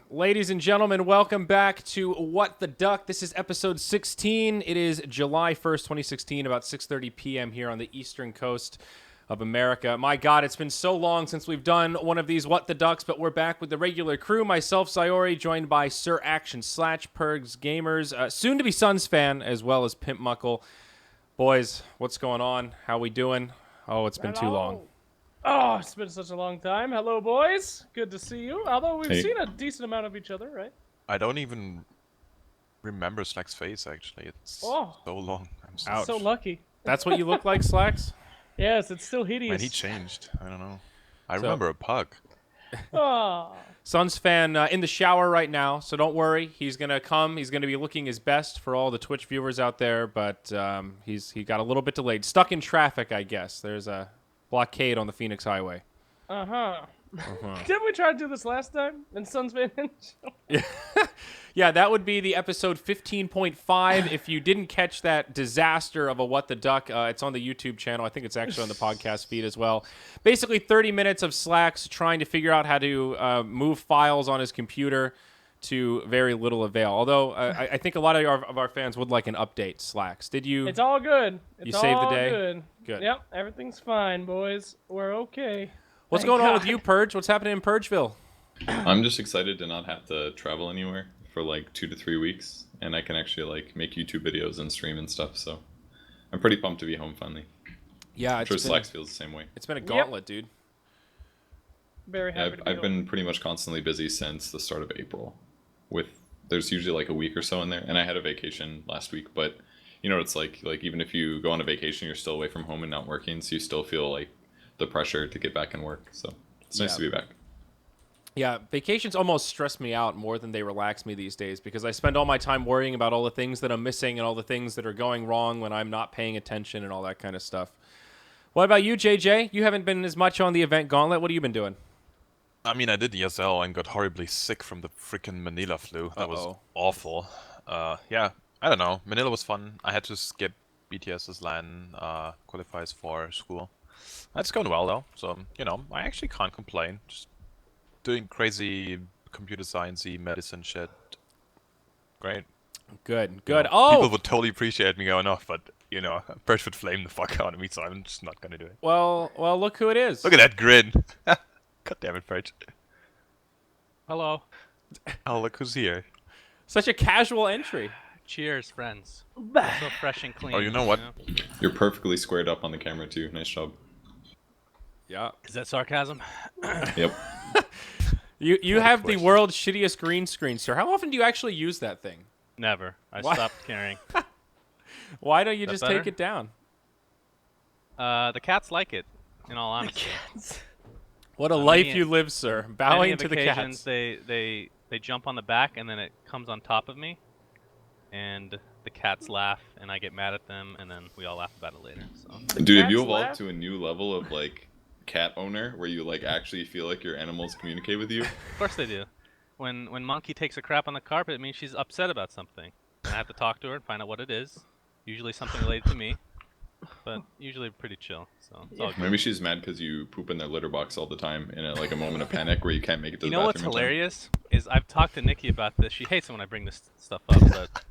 Ladies and gentlemen, welcome back to What the Duck. This is episode 16. It is July 1st, 2016, about 6:30 p.m. here on the eastern coast of America. My God, it's been so long since we've done one of these What the Ducks, but we're back with the regular crew. Myself, Zyori, joined by Sir Action Slash, Purge Gamers, soon to be SUNSfan, as well as Pimpmuckl. Boys, what's going on? How we doing? Oh, it's been too long. Oh, it's been such a long time. Hello, boys. Good to see you. Although we've seen a decent amount of each other, right? I don't even remember Slack's face, actually. It's so long. I'm so lucky. That's what you look like, Slacks? Yes, it's still hideous. Man, he changed. I don't know. I remember a pug. Oh. SUNSfan in the shower right now, so don't worry. He's going to come. He's going to be looking his best for all the Twitch viewers out there, but he got a little bit delayed. Stuck in traffic, I guess. There's a blockade on the Phoenix Highway. Didn't we try to do this last time in SUNSfan? Yeah, that would be the episode 15.5. If you didn't catch that disaster of a What the Duck, it's on the YouTube channel. I think it's actually on the podcast feed as well. Basically, 30 minutes of Slacks trying to figure out how to move files on his computer to very little avail. Although, I think a lot of our fans would like an update, Slacks. Did you? It's all good. You saved the day? Good. Good. Yep, everything's fine, boys. We're okay. What's going on with you, Purge? What's happening in Purgeville? I'm just excited to not have to travel anywhere for like 2 to 3 weeks, and I can actually like make YouTube videos and stream and stuff. So I'm pretty pumped to be home finally. Yeah, I'm sure Slacks feels the same way. It's been a gauntlet, dude. Very happy to be I've been pretty much constantly busy since the start of April. There's usually like a week or so in there, and I had a vacation last week, but you know, it's like even if you go on a vacation, you're still away from home and not working, so you still feel like the pressure to get back and work. So it's nice to be back. Yeah, vacations almost stress me out more than they relax me these days, because I spend all my time worrying about all the things that I'm missing and all the things that are going wrong when I'm not paying attention and all that kind of stuff. What about you, JJ? You haven't been as much on the event Gauntlet. What have you been doing? I mean, I did ESL and got horribly sick from the freaking Manila flu. That was awful. Yeah, I don't know. Manila was fun. I had to skip BTS's LAN qualifiers for school. That's going well, though. So, you know, I actually can't complain. Just doing crazy computer science-y medicine shit. Great. Good. You know, Oh! People would totally appreciate me going off, but, you know, Purge would flame the fuck out of me, so I'm just not going to do it. Well, look who it is. Look at that grin. God damn it, Purge. Hello. Oh, look who's here. Such a casual entry. Cheers, friends. So fresh and clean. Oh, you know what? You're perfectly squared up on the camera too. Nice job. Yeah. Is that sarcasm? Yep. You have the world's shittiest green screen, sir. How often do you actually use that thing? Never. I Why? stopped carrying. Why don't you just better? take it down? The cats like it, in all honesty. What a life you live, sir. Bowing to the occasions, cats. they jump on the back and then it comes on top of me, and the cats laugh and I get mad at them and then we all laugh about it later. So. Dude, have you evolved to a new level of like cat owner where you like actually feel like your animals communicate with you? Of course they do. When Monkey takes a crap on the carpet, it means she's upset about something. And I have to talk to her and find out what it is. Usually something related to me, but usually pretty chill. So it's all good. Maybe she's mad because you poop in their litter box all the time in like a moment of panic where you can't make it to the bathroom. You know what's in time. hilarious is I've talked to Nikki about this. She hates it when I bring this stuff up, but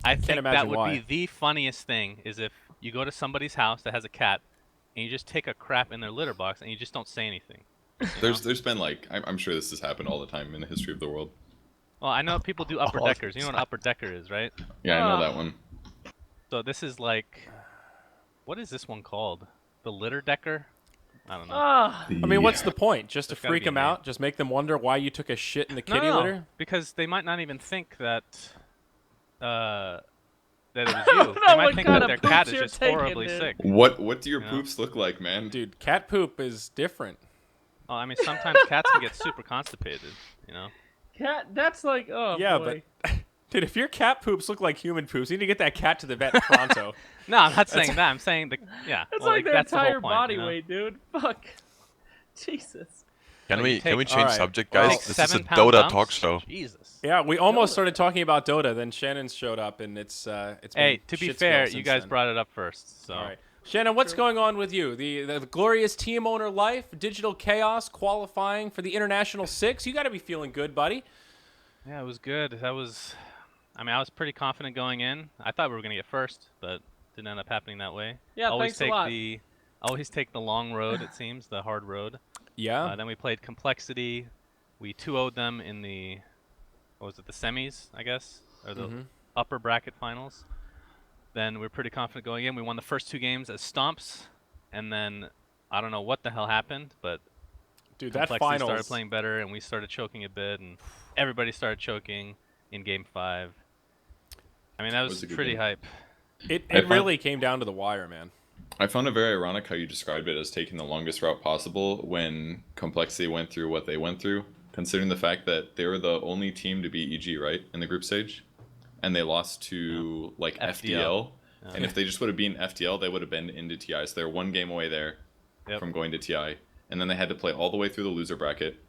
I think that would be the funniest thing is if you go to somebody's house that has a cat and you just take a crap in their litter box and you just don't say anything. There's been like I'm sure this has happened all the time in the history of the world. Well, I know people do upper deckers. You know what an upper decker is, right? Yeah, I know that one. So this is like, what is this one called? The litter decker? I don't know. I mean, what's the point? Just to There's gotta freak be a them name. out? Just make them wonder why you took a shit in the kitty No, litter? because they might not even think that that it was you. They might think that their cat is just horribly sick. What do your poops look like, man? Dude, cat poop is different. Oh, I mean, sometimes cats can get super constipated, you know? Cat, that's like, oh Yeah, boy. but dude, if your cat poops look like human poops, you need to get that cat to the vet pronto. No, I'm not saying that. I'm saying yeah. That's well, like their that's the whole entire point, body you know? weight, dude. Fuck. Jesus. Can we change Alright. subject, Well, guys? This is a 7 pound Dota dumps? talk show. Jesus. Yeah, we almost started talking about Dota, then Shannon showed up, and it's been Hey, to be shit fair, scale you since guys then. brought it up first. So. All right. Shannon, what's going on with you? The glorious team owner life, digital chaos, qualifying for the International 6. You got to be feeling good, buddy. Yeah, it was good. I was pretty confident going in. I thought we were gonna get first, but didn't end up happening that way. Yeah, always thanks a lot. Always take the long road. It seems the hard road. Yeah. Then we played Complexity. We 2-0'd them in the the semis, I guess, or the upper bracket finals. Then we were pretty confident going in. We won the first 2 games as stomps, and then I don't know what the hell happened, but Dude, that Complexity finals started playing better, and we started choking a bit, and everybody started choking in Game 5. I mean, that was a good pretty game. hype. It really came down to the wire, man. I found it very ironic how you described it as taking the longest route possible when Complexity went through what they went through, considering the fact that they were the only team to beat EG, right, in the group stage, and they lost to like FDL. And if they just would have beaten FDL, they would have been into TI. So they're 1 game away there from going to TI, and then they had to play all the way through the loser bracket,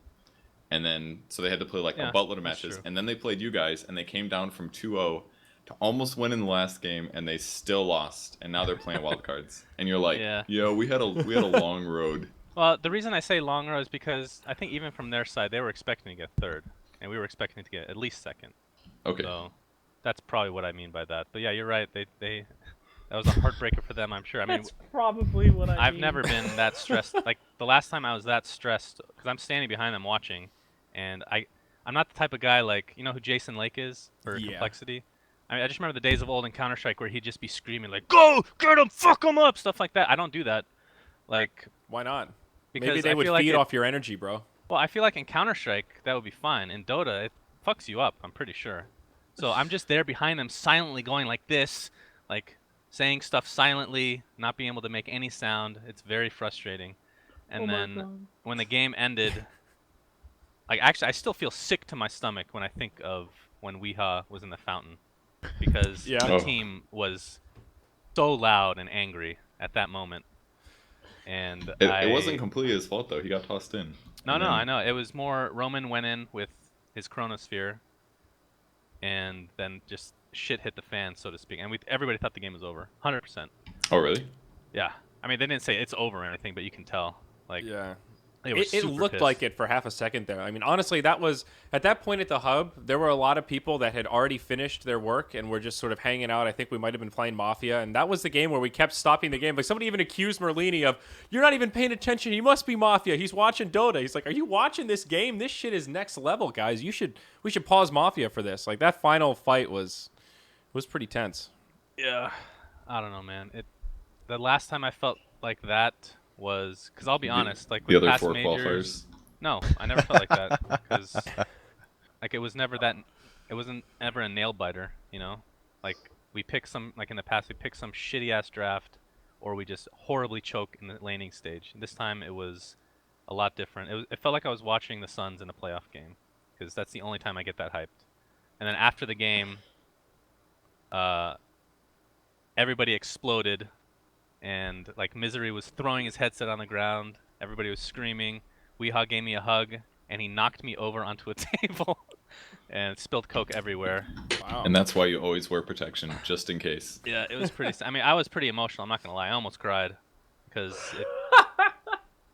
and then so they had to play like a buttload of matches, and then they played you guys, and they came down from 2-0 to almost win in the last game, and they still lost, and now they're playing wildcards, and you're like, yeah, we had a long road. Well, the reason I say long road is because I think even from their side, they were expecting to get 3rd, and we were expecting to get at least 2nd. Okay. So that's probably what I mean by that. But yeah, you're right. They that was a heartbreaker for them, I'm sure. I mean, That's probably what I mean. I've never been that stressed. Like the last time I was that stressed, because I'm standing behind them watching, and I'm not the type of guy like, you know who Jason Lake is for Complexity. I mean, I just remember the days of old in Counter-Strike where he'd just be screaming like, "Go, get him, fuck him up," stuff like that. I don't do that. Like, why not? Because maybe they would feed off your energy, bro. Well, I feel like in Counter-Strike that would be fine. In Dota, it fucks you up. I'm pretty sure. So I'm just there behind them, silently going like this, like saying stuff silently, not being able to make any sound. It's very frustrating. And then when the game ended, like actually, I still feel sick to my stomach when I think of when Weeha was in the fountain, because the team was so loud and angry at that moment. And it wasn't completely his fault though. He got tossed in. No, I know. It was more Roman went in with his chronosphere, and then just shit hit the fan, so to speak. And everybody thought the game was over, 100%. Oh, really? Yeah. I mean, they didn't say it's over or anything, but you can tell. Like, yeah. It looked pissed. like it for half a second there. I mean, honestly, that was at that point at the hub. There were a lot of people that had already finished their work and were just sort of hanging out. I think we might have been playing Mafia, and that was the game where we kept stopping the game. Like somebody even accused Merlini of, "You're not even paying attention. He must be Mafia. He's watching Dota." He's like, "Are you watching this game? This shit is next level, guys. We should pause Mafia for this." Like that final fight was pretty tense. Yeah. I don't know, man. The last time I felt like that was, because I'll be honest, like with the other past 4 majors, qualifiers. No, I never felt like that, because like it wasn't ever a nail biter, you know. Like we pick some, like in the past, we pick some shitty ass draft, or we just horribly choke in the laning stage. This time it was a lot different. It felt like I was watching the Suns in a playoff game, because that's the only time I get that hyped. And then after the game, everybody exploded. And like Misery was throwing his headset on the ground. Everybody was screaming. Weeha gave me a hug, and he knocked me over onto a table, and spilled Coke everywhere. Wow. And that's why you always wear protection, just in case. Yeah, it was pretty. I mean, I was pretty emotional. I'm not gonna lie. I almost cried, because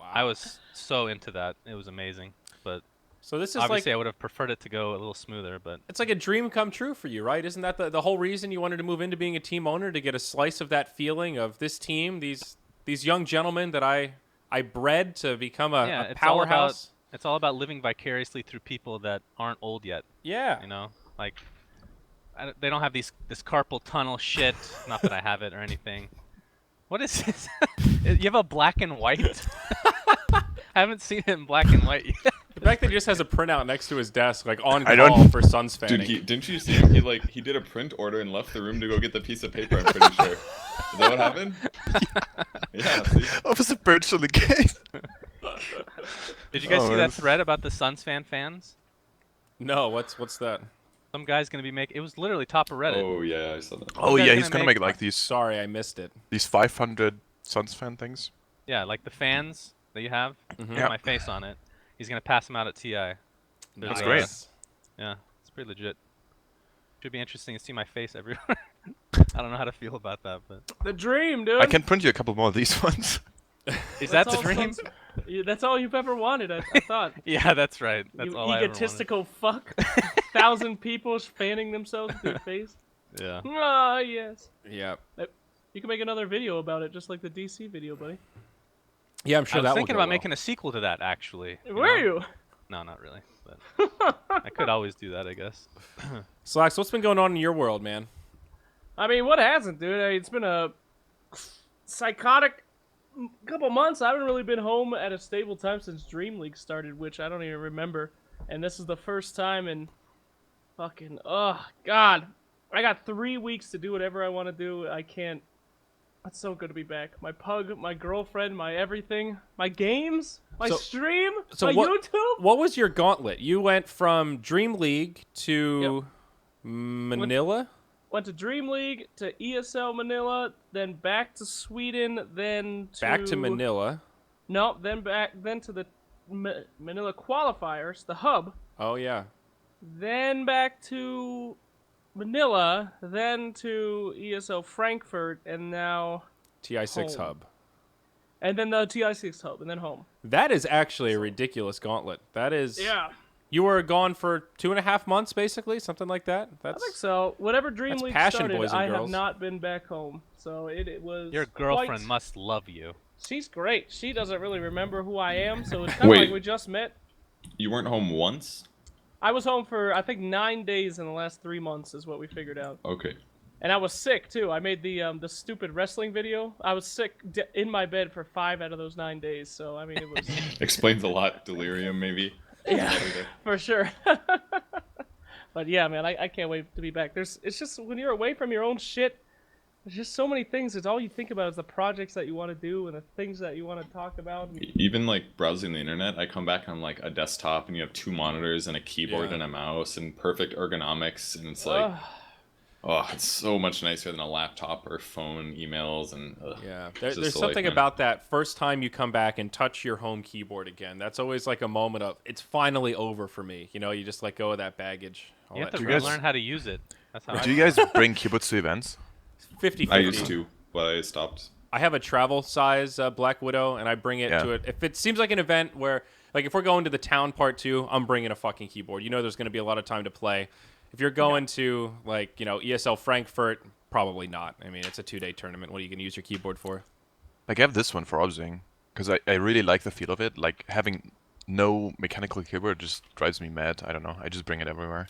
I was so into that. It was amazing. But so this is obviously like, I would have preferred it to go a little smoother, but it's like a dream come true for you, right? Isn't that the whole reason you wanted to move into being a team owner, to get a slice of that feeling of this team, these young gentlemen that I bred to become a powerhouse? It's all about living vicariously through people that aren't old yet. Yeah. You know, like they don't have this carpal tunnel shit. Not that I have it or anything. What is this? You have a black and white? I haven't seen it in black and white yet. The fact that he just has a printout next to his desk, like on call for SUNSfan. Dude, didn't you see him? He did a print order and left the room to go get the piece of paper, I'm pretty sure. Is that what happened? Yeah, see? I was a Purge on the game. Did you guys see that thread about the SUNSfan fans? No, what's that? Some guy's gonna be it was literally top of Reddit. Oh yeah, I saw that. Oh guy's yeah, he's gonna gonna make like these Sorry, I missed it. 500 SUNSfan things. Yeah, like the fans that you have with Yeah. my face on it. He's gonna pass them out at TI. That's great. Yeah, it's pretty legit. Should be interesting to see my face everywhere. I don't know how to feel about that, but The dream, dude. I can print you a couple more of these ones. Is that the all dream? Yeah, that's all you've ever wanted, I thought. Yeah, that's right. That's You all I ever egotistical fuck. 1,000 people fanning themselves with your face. wanted. Yeah. Ah, yes. Yeah. You can make another video about it, just like the DC video, buddy. Yeah, I'm sure I that was will thinking go about well. making a sequel to that, actually. Were you? No, not really. But I could always do that, I guess. Slacks, what's been going on in your world, man? I mean, what hasn't, dude? It's been a psychotic couple months. I haven't really been home at a stable time since Dream League started, which I don't even remember. And this is the first time in fucking, oh, God. I got 3 weeks to do whatever I want to do. I can't. It's so good to be back. My pug, my girlfriend, my everything, my games, my stream, my YouTube. What was your gauntlet? You went from Dream League to Manila? Went to Dream League, to ESL Manila, then back to Sweden, then to... Back to Manila. No, then to the Manila qualifiers, the hub. Oh, yeah. Then back to Manila, then to ESL Frankfurt, and now... TI6 home. Hub. And then the TI6 Hub, and then home. That is actually a ridiculous gauntlet. That is... Yeah. You were gone for 2.5 months, basically? Something like that? I think so. Whatever Dream that's League passion, started, boys and I have girls. not been back home. So it was Your girlfriend quite... must love you. She's great. She doesn't really remember who I am, so it's kind of Wait. like we just met. You weren't home once? I was home for, I think, 9 days in the last 3 months is what we figured out. Okay. And I was sick, too. I made the stupid wrestling video. I was sick in my bed for 5 out of those 9 days, so, I mean, it was... Explains a lot. Delirium, maybe. Yeah, for sure. But yeah, man, I can't wait to be back. It's just, when you're away from your own shit, there's just so many things. It's all you think about is the projects that you want to do and the things that you want to talk about. Even like browsing the internet, I come back on like a desktop and you have 2 monitors and a keyboard and a mouse and perfect ergonomics, and it's like, oh, it's so much nicer than a laptop or phone emails and. Yeah, there's something about that first time you come back and touch your home keyboard again. That's always like a moment of it's finally over for me. You know, you just let go of that baggage. You have to you guys- learn how to use it. That's how Do you guys bring keyboards to events? 50-50. I used to, but I stopped. I have a travel size Black Widow, and I bring it to it. If it seems like an event where, like, if we're going to the town part 2, I'm bringing a fucking keyboard. You know, there's going to be a lot of time to play. If you're going to, like, you know, ESL Frankfurt, probably not. I mean, it's a 2-day tournament. What are you going to use your keyboard for? Like, I have this one for obsing, because I really like the feel of it. Like, having no mechanical keyboard just drives me mad. I don't know. I just bring it everywhere.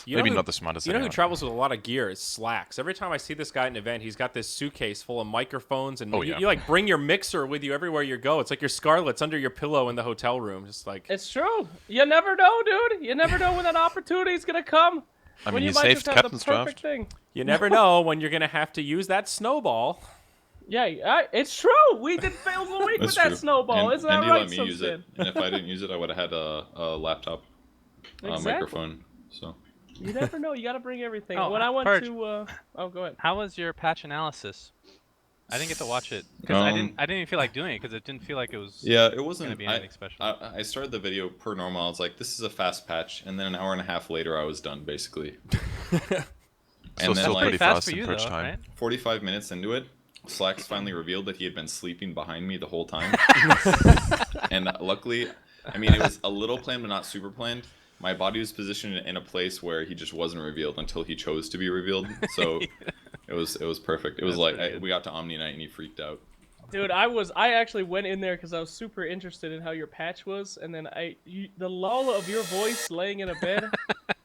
Maybe not the smartest. You know who travels with a lot of gear is Slacks. Every time I see this guy at an event, he's got this suitcase full of microphones, and you like bring your mixer with you everywhere you go. It's like your Scarlett's under your pillow in the hotel room. Just like It's true. You never know, dude. You never know when that opportunity's gonna come. I when mean, you he might saved just have the Captain's perfect Draft. thing. you never know when you're gonna have to use that snowball. Yeah, it's true. We did fail the week with that snowball. Isn't that and right, he let me use it. And if I didn't use it, I would have had a laptop microphone. So. You never know. You got to bring everything. Oh, when I went Purge. to, go ahead. How was your patch analysis? I didn't get to watch it because I didn't even feel like doing it because it didn't feel like it was. Yeah, it wasn't. Gonna be anything special. I started the video per normal. I was like, this is a fast patch, and then an hour and a half later, I was done basically. So still like, pretty fast fast for in you, Purge though, time. right? 45 minutes into it, Slacks finally revealed that he had been sleeping behind me the whole time. And luckily, I mean, it was a little planned, but not super planned. My body was positioned in a place where he just wasn't revealed until he chose to be revealed. So it was perfect. It was like we got to Omni Night and he freaked out. Dude, I actually went in there because I was super interested in how your patch was, and then the lull of your voice laying in a bed,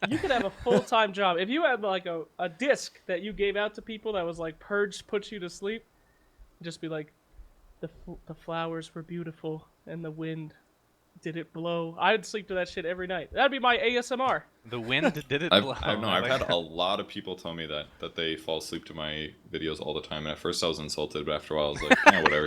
you could have a full-time job. If you had like a disc that you gave out to people that was like Purge puts you to sleep, just be like, the flowers were beautiful and the wind did it blow. I'd sleep to that shit every night. That'd be my ASMR. The wind did it blow. I've had a lot of people tell me that they fall asleep to my videos all the time, and at first I was insulted, but after a while I was like, yeah, whatever.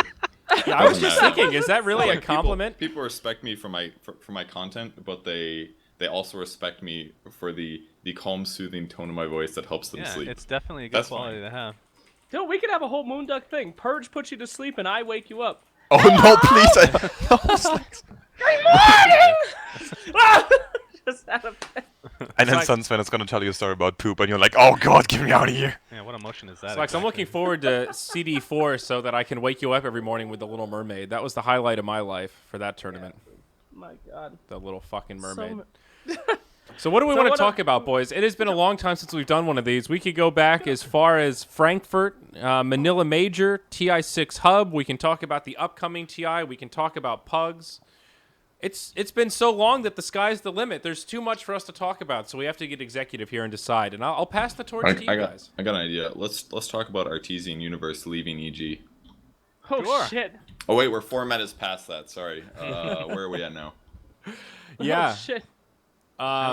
Yeah, I was just thinking, is that really a compliment? People respect me for my content, but they also respect me for the calm, soothing tone of my voice that helps them sleep. It's definitely a good quality to have. Dude, we could have a whole Moonduck thing. Purge puts you to sleep and I wake you up. Oh no, please! Just out of bed. And then like- SUNSfan is gonna tell you a story about poop, and you're like, oh god, get me out of here. Yeah, what emotion is that? So, I'm looking forward to CD4 so that I can wake you up every morning with the Little Mermaid. That was the highlight of my life for that tournament. My God. The little fucking mermaid. So, So what do we So want what to talk about, boys? It has been a long time since we've done one of these. We could go back as far as Frankfurt, Manila Major, TI6 Hub. We can talk about the upcoming TI. We can talk about Pugs. It's been so long that the sky's the limit. There's too much for us to talk about, so we have to get executive here and decide. And I'll pass the torch to you guys. I got an idea. Let's talk about Artesian Universe leaving EG. oh Sure. shit. Oh wait, we're 4 minutes past that. Sorry. Where are we at now? Yeah. Oh shit.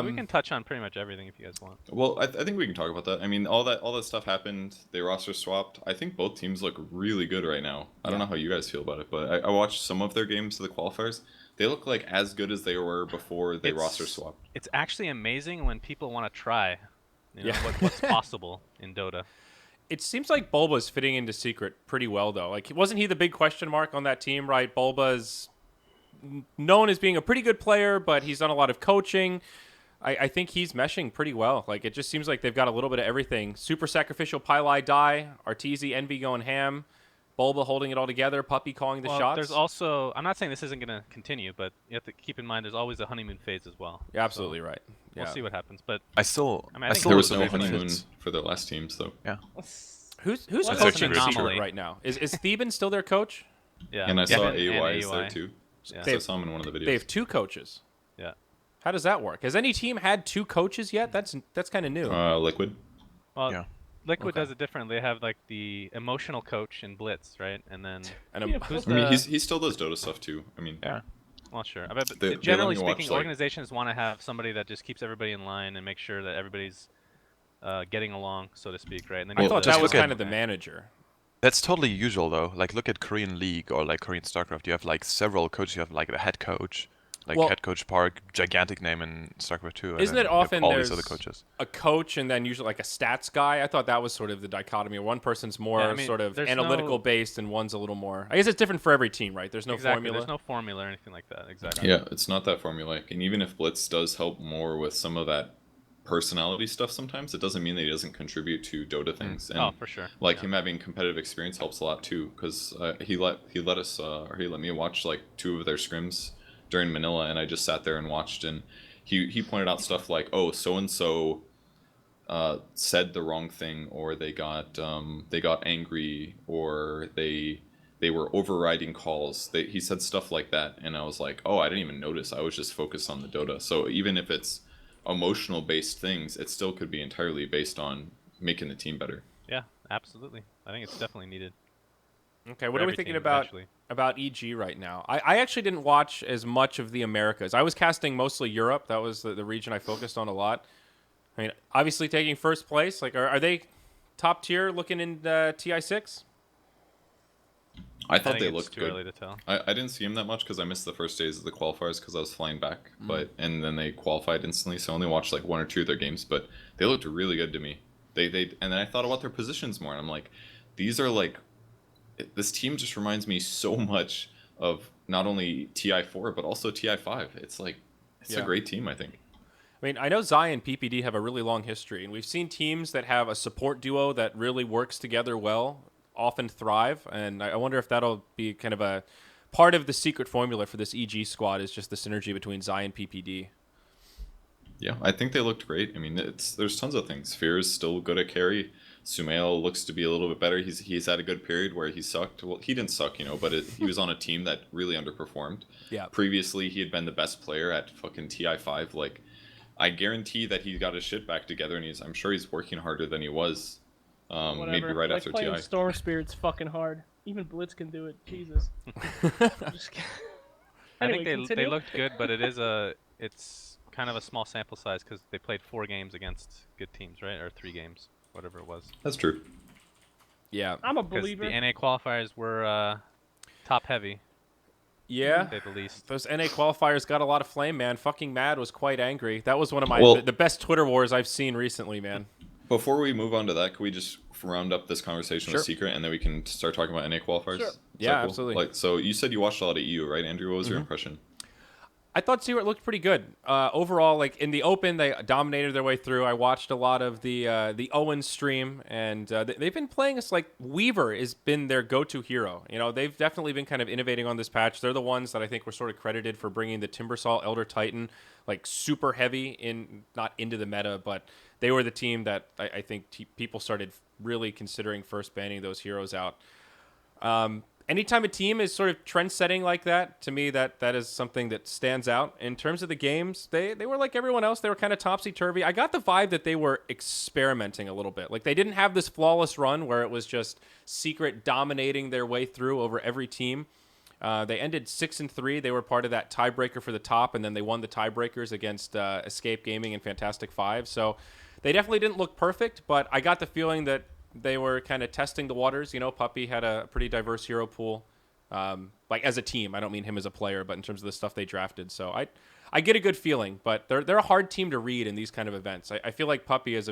we can touch on pretty much everything if you guys want. Well, I think we can talk about that. I mean, all that stuff happened. They roster swapped. I think both teams look really good right now. I don't know how you guys feel about it, but I watched some of their games to the qualifiers. They look like as good as they were before they roster swapped. It's actually amazing when people want to try, what's possible in Dota. It seems like Bulba's fitting into Secret pretty well, though. Like, wasn't he the big question mark on that team, right? Bulba's known as being a pretty good player, but he's done a lot of coaching. I think he's meshing pretty well. Like, it just seems like they've got a little bit of everything. Super Sacrificial Pylai Die, Arteezy Envy going ham, Bulba holding it all together, Puppy calling the shots. There's also, I'm not saying this isn't going to continue, but you have to keep in mind there's always a honeymoon phase as well. You're absolutely right. Yeah. We'll see what happens, but I still think There was believe no in honeymoon fits. for their last teams, though. Yeah. Who's That's coaching an Secret anomaly. right now? Is Theban still their coach? yeah. And I saw and AUI is there too. Yeah. So I saw him in one of the videos. They have 2 coaches. Yeah. How does that work? Has any team had 2 coaches yet? That's kind of new. Liquid. Well, Yeah. Liquid Okay. does it differently. They have like the emotional coach in Blitz, right? And then And Yeah, who's I mean, the- he still does Dota stuff too. I mean, Yeah. well, sure. But They generally let me watch, speaking, like- organizations want to have somebody that just keeps everybody in line and make sure that everybody's getting along, so to speak, right? And then I you thought have that the- was look at- kind of the manager. That's totally usual though. Like look at Korean League or like Korean StarCraft. You have like several coaches. You have like the head coach, like Well- head coach Park, gigantic name in StarCraft 2. and Isn't then it you have often all there's these other coaches? a coach and then usually like a stats guy? I thought that was sort of the dichotomy. One person's more Yeah, I mean, sort of there's analytical no- based and one's a little more... I guess it's different for every team, right? There's no exactly. formula. There's no formula or anything like that. Exactly. yeah, it's not that formulaic. And even if Blitz does help more with some of that personality stuff sometimes, it doesn't mean that he doesn't contribute to Dota things. And Oh, for sure. like Yeah. him having competitive experience helps a lot too, because he let me watch like 2 of their scrims during Manila, and I just sat there and watched, and he pointed out stuff like, oh, so and so said the wrong thing, or they got angry, or they were overriding calls. He said stuff like that, and I was like, oh, I didn't even notice. I was just focused on the Dota. So even if it's emotional based things, it still could be entirely based on making the team better. Yeah, absolutely. I think it's definitely needed. Okay, for what are we every thinking team about eventually. EG right now? I actually didn't watch as much of the Americas. I was casting mostly Europe. That was the region I focused on a lot. I mean, obviously taking first place. Like, are they top tier looking in TI6? I I thought think they it's looked too good. early to tell. I didn't see him that much because I missed the first days of the qualifiers because I was flying back. Mm. And then they qualified instantly, so I only watched like 1 or 2 of their games. But they looked really good to me. And then I thought about their positions more, and I'm like, these are like, this team just reminds me so much of not only TI4 but also TI5. It's like, it's a Yeah. great team, I think. I mean, I know Zy and PPD have a really long history, and we've seen teams that have a support duo that really works together well often thrive, and I wonder if that'll be kind of a part of the secret formula for this EG squad is just the synergy between Zy and PPD. Yeah, I think they looked great. I mean, there's tons of things. Fear is still good at carry. Sumail looks to be a little bit better. He's had a good period where he sucked. Well, he didn't suck, but he was on a team that really underperformed. Yeah. Previously, he had been the best player at fucking TI5. Like, I guarantee that he got his shit back together, and I'm sure he's working harder than he was. Maybe Whatever. right Like after playing TI. Storm Spirit's fucking hard. Even Blitz can do it. Jesus. Just kidding. I Anyway, think they continue. looked good, but it's kind of a small sample size because they played 4 games against good teams, right? Or 3 games, whatever it was. That's true. Yeah. I'm a Because believer. the NA qualifiers were top heavy, Yeah. to say the least. Those NA qualifiers got a lot of flame, man. Fucking Mad was quite angry. That was one of my Well- the best Twitter wars I've seen recently, man. Before we move on to that, can we just round up this conversation Sure. with Secret, and then we can start talking about NA qualifiers? Sure. Is Yeah, that cool? absolutely. Like, so you said you watched a lot of EU, right, Andrew? What was your impression? I thought Secret looked pretty good. Overall, like in the open, they dominated their way through. I watched a lot of the Owen stream, and they've been playing us like Weaver has been their go-to hero. You know, they've definitely been kind of innovating on this patch. They're the ones that I think were sort of credited for bringing the Timbersaw Elder Titan like super heavy in, not into the meta, but they were the team that I think people started really considering first banning those heroes out. Anytime a team is sort of trend-setting like that, to me, that is something that stands out. In terms of the games, they were like everyone else. They were kind of topsy-turvy. I got the vibe that they were experimenting a little bit. Like, they didn't have this flawless run where it was just Secret dominating their way through over every team. They ended 6-3. They were part of that tiebreaker for the top, and then they won the tiebreakers against Escape Gaming and Fantastic Five. So they definitely didn't look perfect, but I got the feeling that they were kind of testing the waters. You know, Puppy had a pretty diverse hero pool. Like as a team, I don't mean him as a player, but in terms of the stuff they drafted. So I get a good feeling, but they're a hard team to read in these kind of events. I feel like Puppy is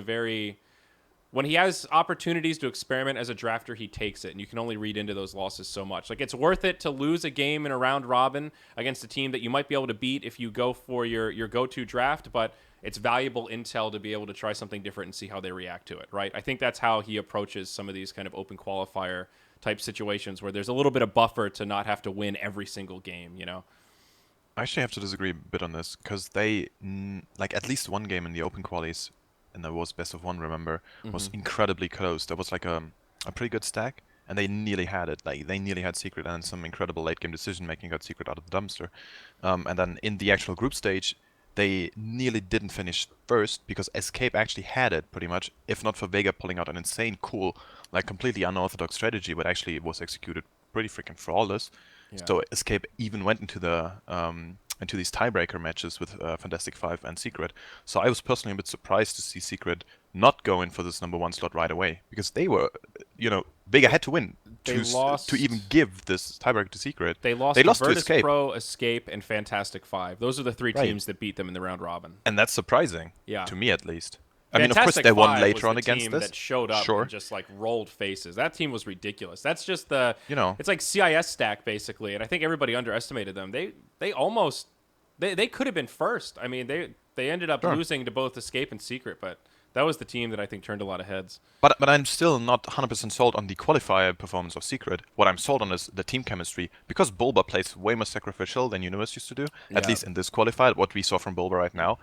when he has opportunities to experiment as a drafter, he takes it, and you can only read into those losses so much. Like, it's worth it to lose a game in a round robin against a team that you might be able to beat if you go for your go-to draft, but it's valuable intel to be able to try something different and see how they react to it, right? I think that's how he approaches some of these kind of open qualifier type situations where there's a little bit of buffer to not have to win every single game, you know? I actually have to disagree a bit on this, because they, like, at least one game in the open qualies, and there was best of one, remember, was incredibly close. There was like a pretty good stack, and they nearly had it. Like, they nearly had Secret, and some incredible late game decision making got Secret out of the dumpster. And then in the actual group stage, they nearly didn't finish first because Escape actually had it pretty much, if not for Vega pulling out an insane cool, like completely unorthodox strategy, but actually it was executed pretty freaking flawless. Yeah. So Escape even went into the into these tiebreaker matches with Fantastic Five and Secret. So I was personally a bit surprised to see Secret not go in for this #1 slot right away, because they were, you know, Vega had to win to even give this tiebreaker to Secret. They lost to Virtus Escape. Pro, Escape, and Fantastic Five. Those are the three teams that beat them in the round robin. And that's surprising, to me at least. I mean, of course, they won later on against this. That showed up and just like rolled faces. That team was ridiculous. That's just it's like CIS stack basically, and I think everybody underestimated them. They almost they could have been first. I mean, they ended up losing to both Escape and Secret, but that was the team that I think turned a lot of heads. But I'm still not 100% sold on the qualifier performance of Secret. What I'm sold on is the team chemistry, because Bulba plays way more sacrificial than Universe used to do, at least in this qualifier, what we saw from Bulba right now.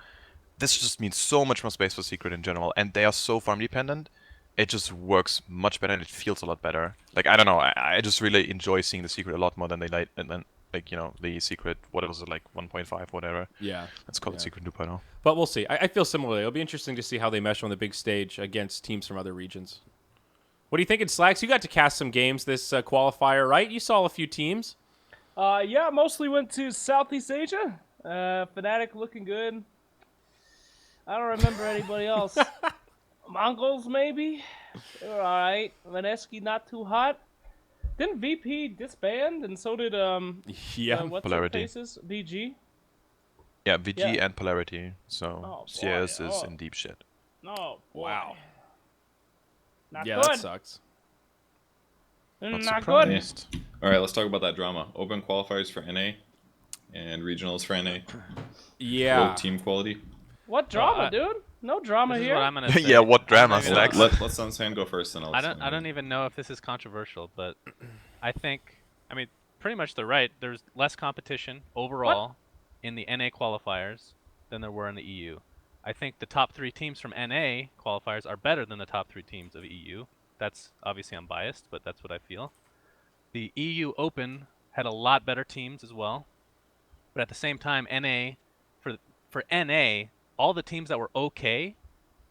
This just means so much more space for Secret in general, and they are so farm dependent. It just works much better, and it feels a lot better. Like, I don't know, I just really enjoy seeing the Secret a lot more than like, you know, the Secret, what was it, like 1.5, whatever. Yeah. Let's call it Secret 2.0. But we'll see. I feel similarly. It'll be interesting to see how they mesh on the big stage against teams from other regions. What are you thinking, Slacks? You got to cast some games this qualifier, right? You saw a few teams. Yeah, mostly went to Southeast Asia. Fnatic looking good. I don't remember anybody else. Mongols, maybe? They were alright. Vaneski, not too hot. Didn't VP disband? And so did, what's Polarity. VG? Yeah, VG and Polarity. So, CS is in deep shit. Oh, boy. Wow. Not good. That sucks. Not good. Alright, let's talk about that drama. Open qualifiers for NA and regionals for NA. Yeah. Low team quality. What drama, dude? No drama this here. Is what I'm gonna say. Yeah, what drama, Slacks? Let SUNSfan go first, and I don't even know if this is controversial, but I think, I mean, pretty much they're right. There's less competition overall in the NA qualifiers than there were in the EU. I think the top 3 teams from NA qualifiers are better than the top 3 teams of EU. That's obviously unbiased, but that's what I feel. The EU Open had a lot better teams as well, but at the same time, NA for NA. All the teams that were okay,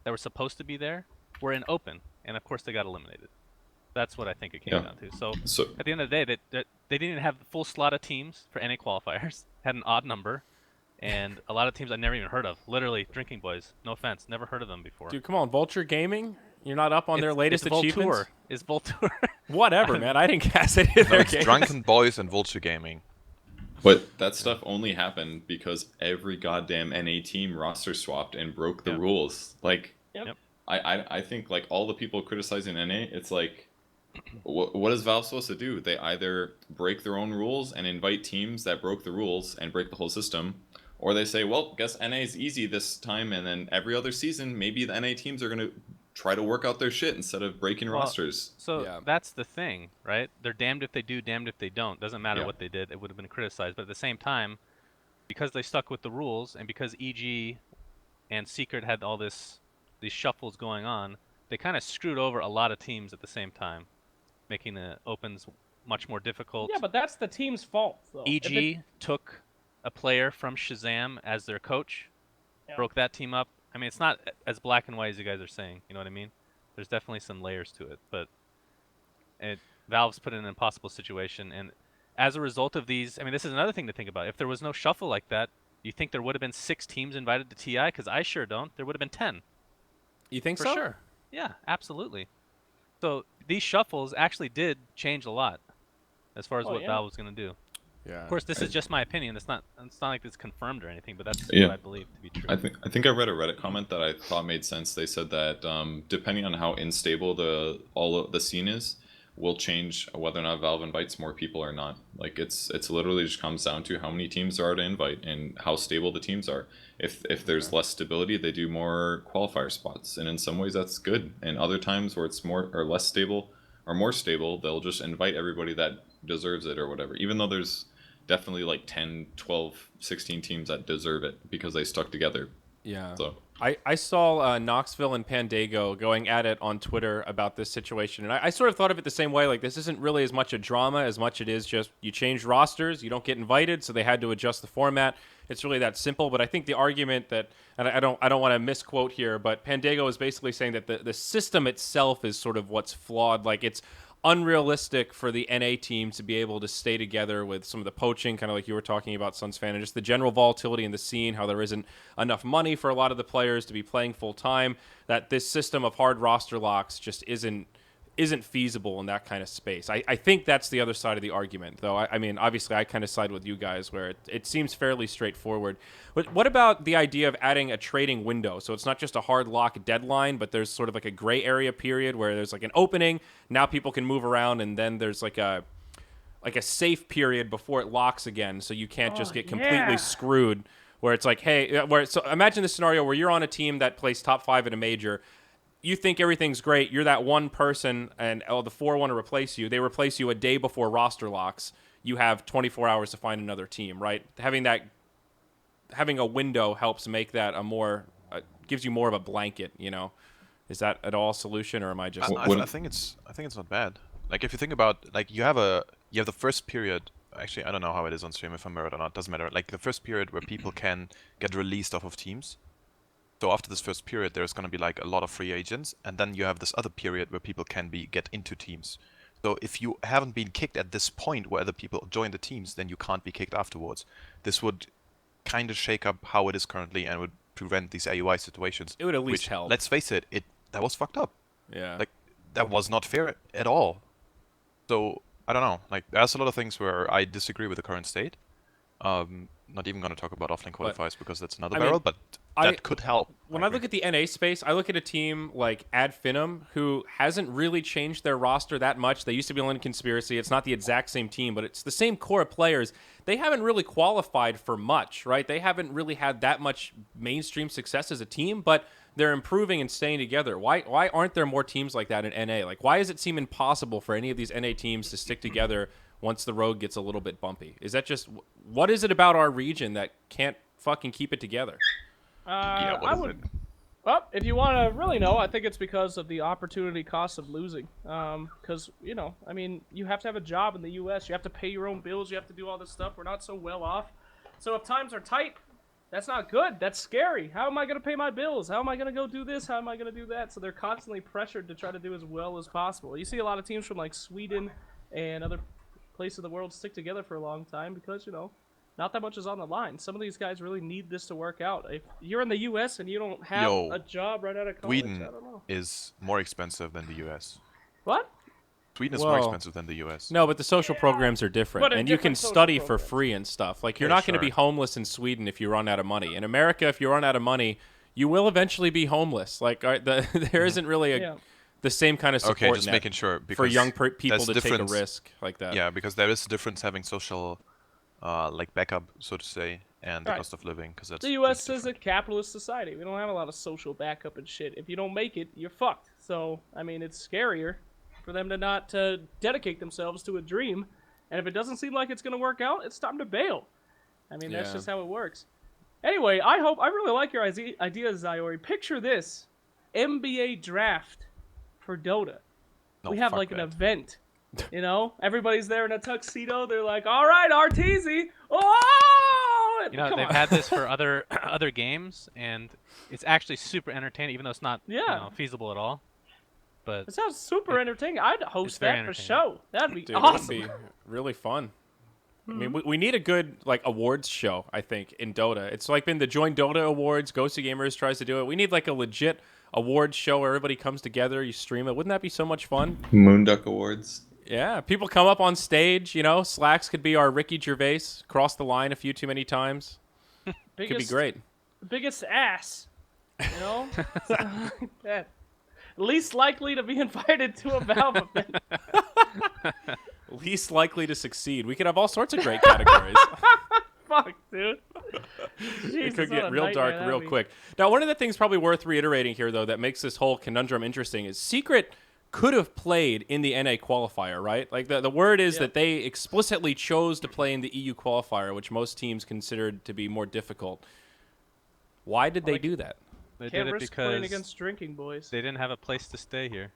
that were supposed to be there, were in open, and of course they got eliminated. That's what I think it came down to. So at the end of the day, they didn't even have the full slot of teams for NA qualifiers. Had an odd number, and a lot of teams I never even heard of. Literally, Drinking Boys. No offense, never heard of them before. Dude, come on, Vulture Gaming. You're not up on their latest achievements. It's Voltour. Whatever, man. I didn't cast any of their games. Drunken Boys and Vulture Gaming. But that stuff only happened because every goddamn NA team roster swapped and broke the rules. Like, I think, like, all the people criticizing NA, it's like, what is Valve supposed to do? They either break their own rules and invite teams that broke the rules and break the whole system, Or they say, well, guess NA is easy this time, and then every other season, maybe the NA teams are going to try to work out their shit instead of breaking rosters. So that's the thing, right? They're damned if they do, damned if they don't. Doesn't matter what they did. It would have been criticized. But at the same time, because they stuck with the rules, and because EG and Secret had all these shuffles going on, they kind of screwed over a lot of teams at the same time, making the opens much more difficult. Yeah, but that's the team's fault, though. EG took a player from Shazam as their coach, broke that team up. I mean, it's not as black and white as you guys are saying. You know what I mean? There's definitely some layers to it, but Valve's put in an impossible situation, and as a result of these, I mean, this is another thing to think about. If there was no shuffle like that, you think there would have been 6 teams invited to TI? Because I sure don't. There would have been 10. You think For so? sure. Yeah, absolutely. So these shuffles actually did change a lot as far as what Valve was going to do. Yeah. Of course, this is just my opinion. It's not like it's confirmed or anything, but that's what I believe to be true. I think I read a Reddit comment that I thought made sense. They said that depending on how unstable all of the scene is, will change whether or not Valve invites more people or not. Like it's literally just comes down to how many teams there are to invite and how stable the teams are. If there's less stability, they do more qualifier spots, and in some ways that's good. And other times where it's more or less stable or more stable, they'll just invite everybody that deserves it or whatever. Even though there's definitely like 10, 12, 16 teams that deserve it because they stuck together. Yeah. So I saw Knoxville and Pandago going at it on Twitter about this situation, and I sort of thought of it the same way. Like, this isn't really as much a drama as much it is just you change rosters, you don't get invited, so they had to adjust the format. It's really that simple. But I think the argument that, and I don't want to misquote here, but Pandago is basically saying that the system itself is sort of what's flawed. Like, it's unrealistic for the NA team to be able to stay together with some of the poaching, kind of like you were talking about, SUNSfan, and just the general volatility in the scene, how there isn't enough money for a lot of the players to be playing full time, that this system of hard roster locks just isn't feasible in that kind of space. I think that's the other side of the argument, though. I mean, obviously, I kind of side with you guys where it seems fairly straightforward. But what about the idea of adding a trading window? So it's not just a hard lock deadline, but there's sort of like a gray area period where there's like an opening. Now people can move around, and then there's like a safe period before it locks again, so you can't just get completely screwed. Where it's like, hey, so imagine the scenario where you're on a team that plays top 5 at a major. You think everything's great. You're that one person, and the 4 want to replace you. They replace you a day before roster locks. You have 24 hours to find another team, right? Having a window helps make that gives you more of a blanket. You know, is that at all a solution, or am I just? I think it's not bad. Like, if you think about, like, you have the first period. Actually, I don't know how it is on stream, if I'm right or not. Doesn't matter. Like, the first period where people can get released off of teams. So after this first period, there's going to be like a lot of free agents, and then you have this other period where people can get into teams. So if you haven't been kicked at this point where other people join the teams, then you can't be kicked afterwards. This would kind of shake up how it is currently and would prevent these AUI situations. It would at least help. Let's face it, that was fucked up. Yeah. Like, that was not fair at all. So I don't know. Like, there's a lot of things where I disagree with the current state. Not even going to talk about offlane qualifiers because that's another barrel, but that could help. When I look at the NA space, I look at a team like Ad Finum, who hasn't really changed their roster that much. They used to be on Conspiracy. It's not the exact same team, but it's the same core of players. They haven't really qualified for much, right? They haven't really had that much mainstream success as a team, but they're improving and staying together. Why aren't there more teams like that in NA? Like, why does it seem impossible for any of these NA teams to stick together once the road gets a little bit bumpy? Is that just, what is it about our region that can't fucking keep it together? Well, if you want to really know, I think it's because of the opportunity cost of losing. Because, you know, I mean, you have to have a job in the U.S. You have to pay your own bills. You have to do all this stuff. We're not so well off. So if times are tight, that's not good. That's scary. How am I going to pay my bills? How am I going to go do this? How am I going to do that? So they're constantly pressured to try to do as well as possible. You see a lot of teams from, like, Sweden and other places of the world stick together for a long time because, you know, not that much is on the line. Some of these guys really need this to work out. If you're in the U.S. and you don't have a job right out of college, Sweden I don't know. is more expensive than the U.S. What? Sweden is more expensive than the U.S. No, but the social programs are different, and you can study for programs. free and stuff. Like, you're not going to be homeless in Sweden if you run out of money. In America, if you run out of money, you will eventually be homeless. Like, there isn't really the same kind of support just net making sure, because for young people to take a risk like that. Yeah, because there is a difference having social like backup, so to say, and the cost of living, because that's the U.S. really is a capitalist society. We don't have a lot of social backup and shit. If you don't make it, you're fucked. So, I mean, it's scarier for them to not dedicate themselves to a dream. And if it doesn't seem like it's going to work out, it's time to bail. I mean, that's just how it works. Anyway, I really like your idea, Zyori. Picture this. NBA draft for Dota. No, we have fuck like that. an event. You know? Everybody's there in a tuxedo. They're like, all right, Arteezy. Oh! You know, Come they've on. had this for other games, and it's actually super entertaining, even though it's not feasible at all. But It sounds super entertaining. I'd host very that for entertaining. show. That'd be Dude, awesome. it would be really fun. I mean, we need a good like awards show, I think, in Dota. It's like been the Join Dota Awards. Ghosty Gamers tries to do it. We need like a legit awards show where everybody comes together, you stream it. Wouldn't that be so much fun? Moonduck Awards. Yeah, people come up on stage, you know. Slacks could be our Ricky Gervais. Cross the line a few too many times. Could be great. Biggest ass. You know? That. Least likely to be invited to a Valve event. Least likely to succeed. We could have all sorts of great categories. Fuck, dude. It could get real dark real quick. Now, one of the things probably worth reiterating here, though, that makes this whole conundrum interesting is Secret could have played in the NA qualifier, right? Like the word is that they explicitly chose to play in the EU qualifier, which most teams considered to be more difficult. Why did they do that? they Can't did it risk playing because against drinking boys. they didn't have a place to stay here.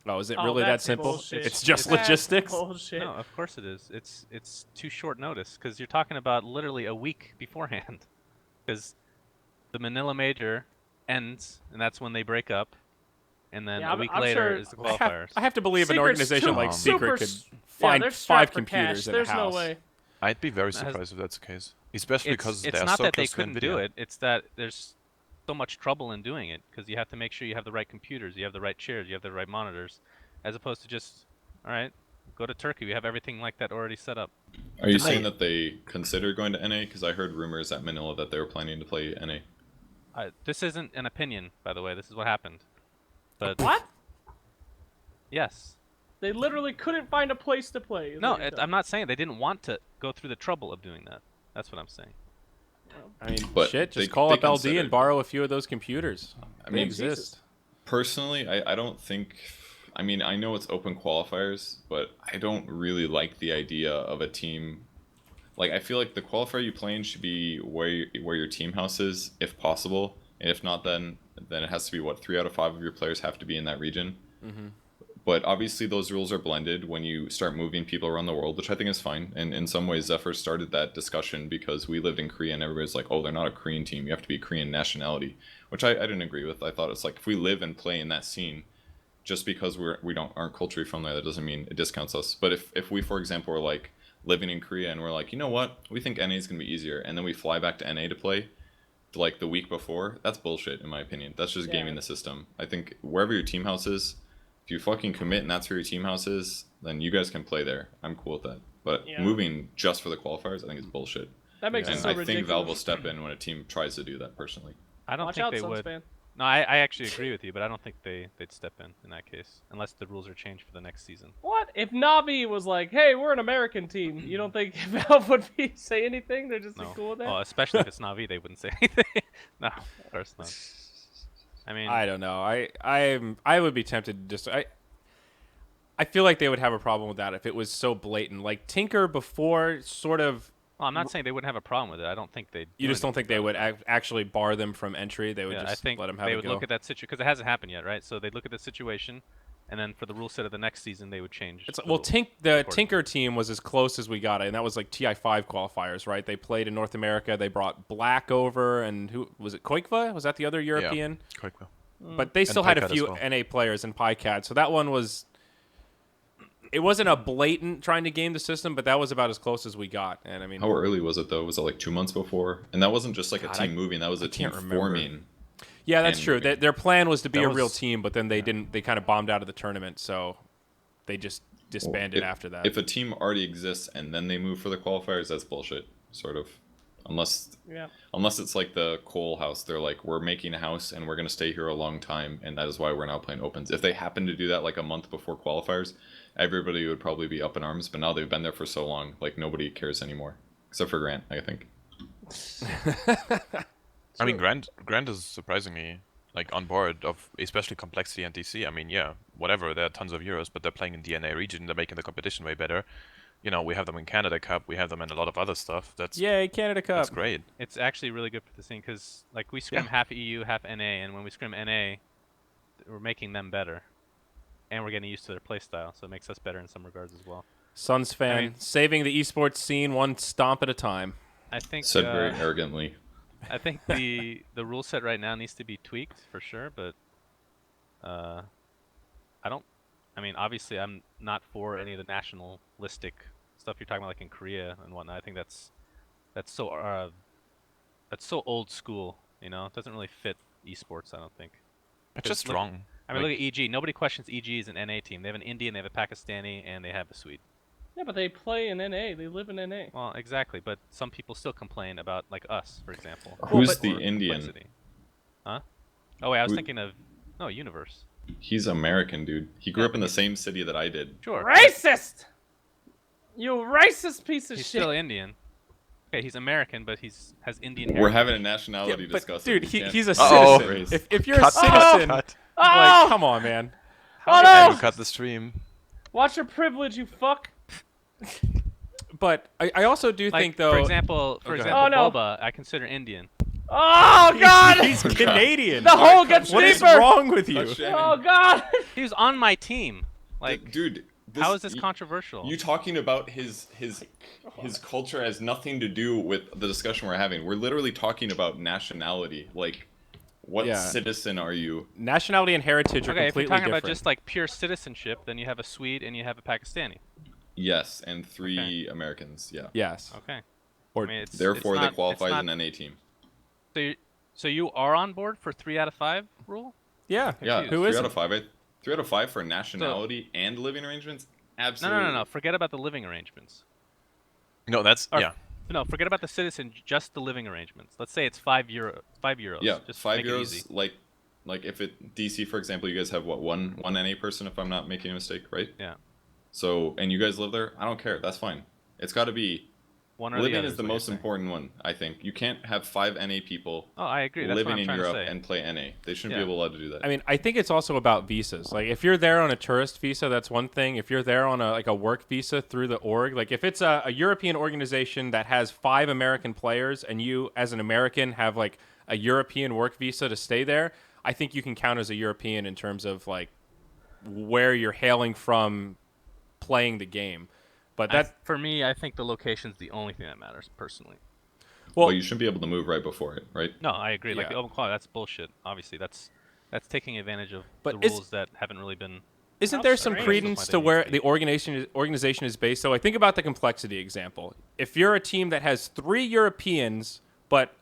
Oh, is it Oh, really that that's simple? bullshit. It's just That's logistics? Bullshit. No, of course it is. It's too short notice because you're talking about literally a week beforehand. Because the Manila Major ends, and that's when they break up, and then Yeah, a week I'm later sure- is the qualifiers. I have to believe an Secret's organization too- like super Secret could s- find they're 5 strapped for computers cash. in There's a house. no way. I'd be very That has- surprised if that's the case, especially because It's they're not so that they close to couldn't Nvidia. do it. It's that there's so much trouble in doing it because you have to make sure you have the right computers, you have the right chairs, you have the right monitors, as opposed to just, all right, go to Turkey. We have everything like that already set up. Are you saying that they consider going to NA? Because I heard rumors at Manila that they were planning to play NA. This isn't an opinion, by the way. This is what happened. But What? yes. They literally couldn't find a place to play. is No, what you're I'm not saying they didn't want to go through the trouble of doing that. That's what I'm saying. I mean, But shit, they- just call they up LD and considered- borrow a few of those computers. I They mean, exist. personally, I don't think. I mean, I know it's open qualifiers, but I don't really like the idea of a team. Like, I feel like the qualifier you play in should be where your team house is, if possible, and if not, then it has to be what 3 out of 5 of your players have to be in that region. Mm-hmm. But obviously, those rules are blended when you start moving people around the world, which I think is fine. And in some ways, Zephyr started that discussion because we lived in Korea and everybody's like, oh, they're not a Korean team. You have to be Korean nationality, which I didn't agree with. I thought it's like if we live and play in that scene, just because aren't culturally from there, that doesn't mean it discounts us. But if we, for example, are like living in Korea and we're like, you know what, we think NA is gonna be easier, and then we fly back to NA to play like the week before, that's bullshit in my opinion. That's just gaming the system. I think wherever your team house is, if you fucking commit and that's where your team house is, then you guys can play there. I'm cool with that. But moving just for the qualifiers, I think is bullshit. That makes it And so I ridiculous. think Valve will step in when a team tries to do that. Personally, I don't Watch think out, they would. SUNSfan. No, I actually agree with you, but I don't think they'd step in that case, unless the rules are changed for the next season. What? If Navi was like, hey, we're an American team, you don't think Valve would say anything? They're just No. cool with that? Oh, especially if it's Navi, they wouldn't say anything. No, of course not. I mean, I don't know. I would be tempted to just I feel like they would have a problem with that if it was so blatant. Like Tinker before sort of. well, I'm not saying they wouldn't have a problem with it. I don't think they'd. You do just don't think they anything would about it. actually bar them from entry? They would Yeah, I just think let them have they a would go. look at that situation because it hasn't happened yet, right? So they'd look at the situation, and then for the rule set of the next season, they would change. It's, the well, rules the accordingly. Tinker team was as close as we got it, and that was like TI5 qualifiers, right? They played in North America. They brought Black over, and who was it? Koikva? Was that the other European? Quite well. But they still had a Pycat as few well. NA players in PyCat, so that one was. It wasn't a blatant trying to game the system, but that was about as close as we got. And I mean, how early was it though? Was it like 2 months before? And that wasn't just like God, a team moving. That was a team can't remember. forming. yeah, that's and true. moving. Their plan was to be That a real was- team, but then they didn't. They kind of bombed out of the tournament, so they just disbanded If- after that. If a team already exists and then they move for the qualifiers, that's bullshit. Sort of, unless it's like the Cole house. They're like, we're making a house and we're gonna stay here a long time, and that is why we're now playing opens. If they happen to do that like a month before qualifiers, everybody would probably be up in arms. But now they've been there for so long, like nobody cares anymore, except for Grant, I think. I mean, Grant is surprisingly like on board of especially complexity and DC. I mean, yeah, whatever. There are tons of Euros, but they're playing in DNA region. They're making the competition way better. You know, we have them in Canada Cup. We have them in a lot of other stuff. That's Yay, Canada Cup. That's great. It's actually really good for the scene because like we scrim half EU, half NA, and when we scrim NA, we're making them better, and we're getting used to their playstyle, so it makes us better in some regards as well. SUNSfan, saving the esports scene one stomp at a time. I think said very arrogantly. I think the rule set right now needs to be tweaked for sure, but I mean, obviously, I'm not for any of the nationalistic stuff you're talking about, like in Korea and whatnot. I think that's so old school. You know, it doesn't really fit esports. I don't think. It's just wrong. I mean, look at EG. Nobody questions EG as an NA team. They have an Indian, they have a Pakistani, and they have a Swede. Yeah, but they play in NA. They live in NA. Well, exactly. But some people still complain about, like us, for example. Who's the Indian? Complexity. Huh? Oh, wait, I was thinking of Universe. He's American, dude. He grew up in the same city that I did. Sure. Racist! You racist piece of He's shit. still Indian. Okay, he's American, but has Indian heritage. We're having a nationality But, discussion. dude, We can't- he's a Uh-oh. citizen. If you're a citizen, like, come on, man. Oh Andrew no! cut the stream. Watch your privilege, you fuck. But I also do Like, think, though... for example, Oh, Boba, I consider Indian. Oh god! He's Canadian. The hole gets What is deeper. wrong with you? Oh god! He was on my team. Like, dude, how is this controversial? You talking about his culture has nothing to do with the discussion we're having. We're literally talking about nationality. Like, what citizen are you? Nationality and heritage are okay, if you're completely talking different. about just like pure citizenship, then you have a Swede and you have a Pakistani. Yes, and 3 Americans. Yeah. Yes. Okay. Or I mean, Therefore, it's they not, qualify it's as not, an NA team. So you are on board for 3 out of 5 rule? Yeah. Yeah. Who 3 isn't? out of 5. 3 out of 5 for nationality and living arrangements. Absolutely. No. Forget about the living arrangements. No, that's No, forget about the citizen. Just the living arrangements. Let's say it's €5. Yeah, Just €5. Make it easy. Like if it DC, for example, you guys have what one NA person, if I'm not making a mistake, right? Yeah. So and you guys live there, I don't care. That's fine. It's got to be One or living the other is the what you're most saying. important one. I think you can't have 5 NA people Oh, I agree. That's living what I'm in trying Europe to say. and play NA. They shouldn't Yeah. be allowed to do that. I mean, I think it's also about visas. Like, if you're there on a tourist visa, that's one thing. If you're there on a work visa through the org, like if it's a European organization that has 5 American players and you, as an American, have like a European work visa to stay there, I think you can count as a European in terms of like where you're hailing from playing the game. But that for me, I think the location's the only thing that matters personally. Well, you shouldn't be able to move right before it, right? No, I agree. Like Yeah. the open quality, that's bullshit. Obviously, that's taking advantage of But the is- rules that haven't really been. Isn't How there some strange. credence Why to they where need to the organization is based? So, like, think about the complexity example. If you're a team that has 3 Europeans, but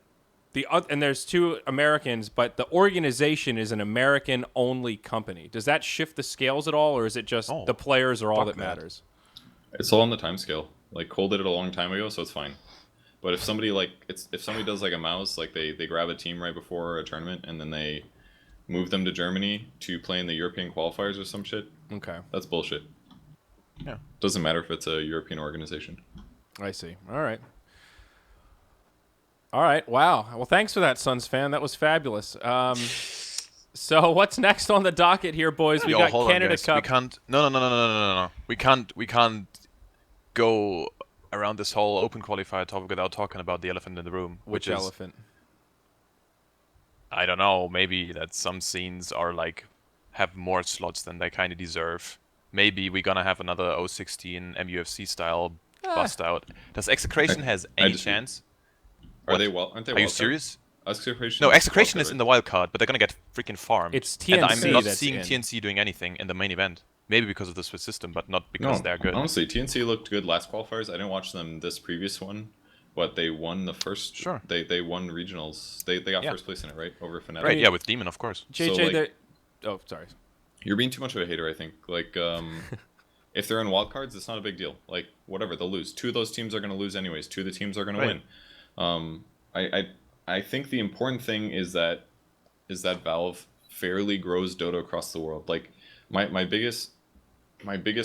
and there's 2 Americans, but the organization is an American-only company, does that shift the scales at all, or is it just No. the players are all that Fuck that. matters? It's all on the time scale. Like Cole did it a long time ago, so it's fine. But if somebody if somebody does like a mouse, like they grab a team right before a tournament and then they move them to Germany to play in the European qualifiers or some shit, Okay, that's bullshit. Yeah. Doesn't matter if it's a European organization. I see. All right. Wow. Well, thanks for that, SUNSfan. That was fabulous. So what's next on the docket here, boys? We got hold Canada on, guys. Cup. We can't. No. We can't go around this whole open qualifier topic without talking about the elephant in the room. Which is, elephant? I don't know. Maybe that some scenes are like have more slots than they kind of deserve. Maybe we're gonna have another 016 MUFC style bust out. Does Execration has any chance? Are What? they well? Aren't they? Are you wildcard? serious? Execration. No, is Execration wildcard, is in right? the wild card, but they're gonna get freaking farmed. It's And TNC I'm not that's seeing in. TNC doing anything in the main event. Maybe because of the Swiss system, but not because they're good. Honestly, TNC looked good last qualifiers. I didn't watch them this previous one, but they won the first. Sure. They won regionals. They got Yeah. first place in it, right? Over Fnatic. Right? Yeah, with Demon, of course. JJ, So, like- there. Oh, sorry. You're being too much of a hater, I think. Like, if they're in wildcards, it's not a big deal. Like, whatever, they'll lose. 2 of those teams are going to lose anyways. 2 of the teams are going Right. to win. I think the important thing is that Valve fairly grows Dota across the world. Like, my biggest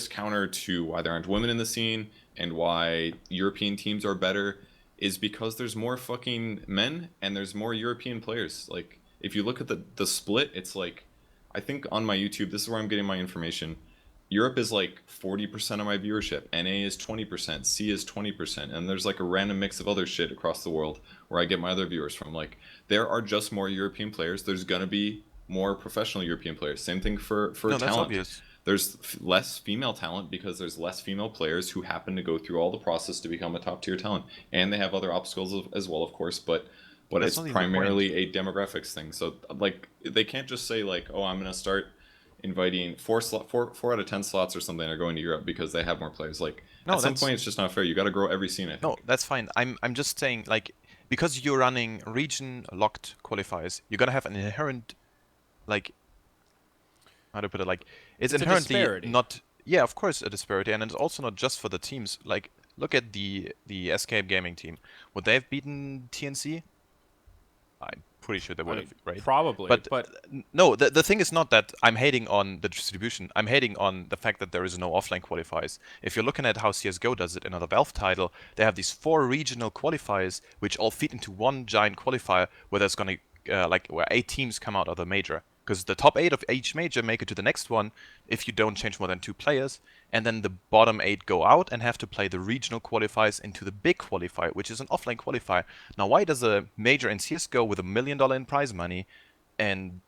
counter to why there aren't women in the scene and why European teams are better is because there's more fucking men and there's more European players. Like, if you look at the split, it's like, I think on my YouTube, this is where I'm getting my information. Europe is like 40% of my viewership. NA is 20%. C is 20%. And there's like a random mix of other shit across the world where I get my other viewers from. Like, there are just more European players. There's gonna be more professional European players. Same thing for No, talent. that's obvious. There's less female talent because there's less female players who happen to go through all the process to become a top tier talent, and they have other obstacles as well, of course. But That's it's not even the primarily a demographics thing. So like they can't just say like, oh, I'm gonna start inviting four out of 10 slots or something are going to Europe because they have more players. Like No, at some that's- point, it's just not fair. You got to grow every scene. I think. No, that's fine. I'm just saying, like, because you're running region locked qualifiers, you're gonna have an inherent, like, how to put it, like, it's a inherently disparity. not. Yeah, of course, a disparity, and it's also not just for the teams. Like, look at the Escape Gaming team. Would they have beaten TNC? I'm pretty sure they would have, right? Probably, But, but no, the thing is not that I'm hating on the distribution. I'm hating on the fact that there is no offline qualifiers. If you're looking at how CSGO does it in another Valve title, they have these 4 regional qualifiers which all feed into one giant qualifier where there's gonna where 8 teams come out of the major. Because the top 8 of each major make it to the next one if you don't change more than 2 players, and then the bottom 8 go out and have to play the regional qualifiers into the big qualifier, which is an offline qualifier. Now, why does a major in CSGO with $1 million in prize money and,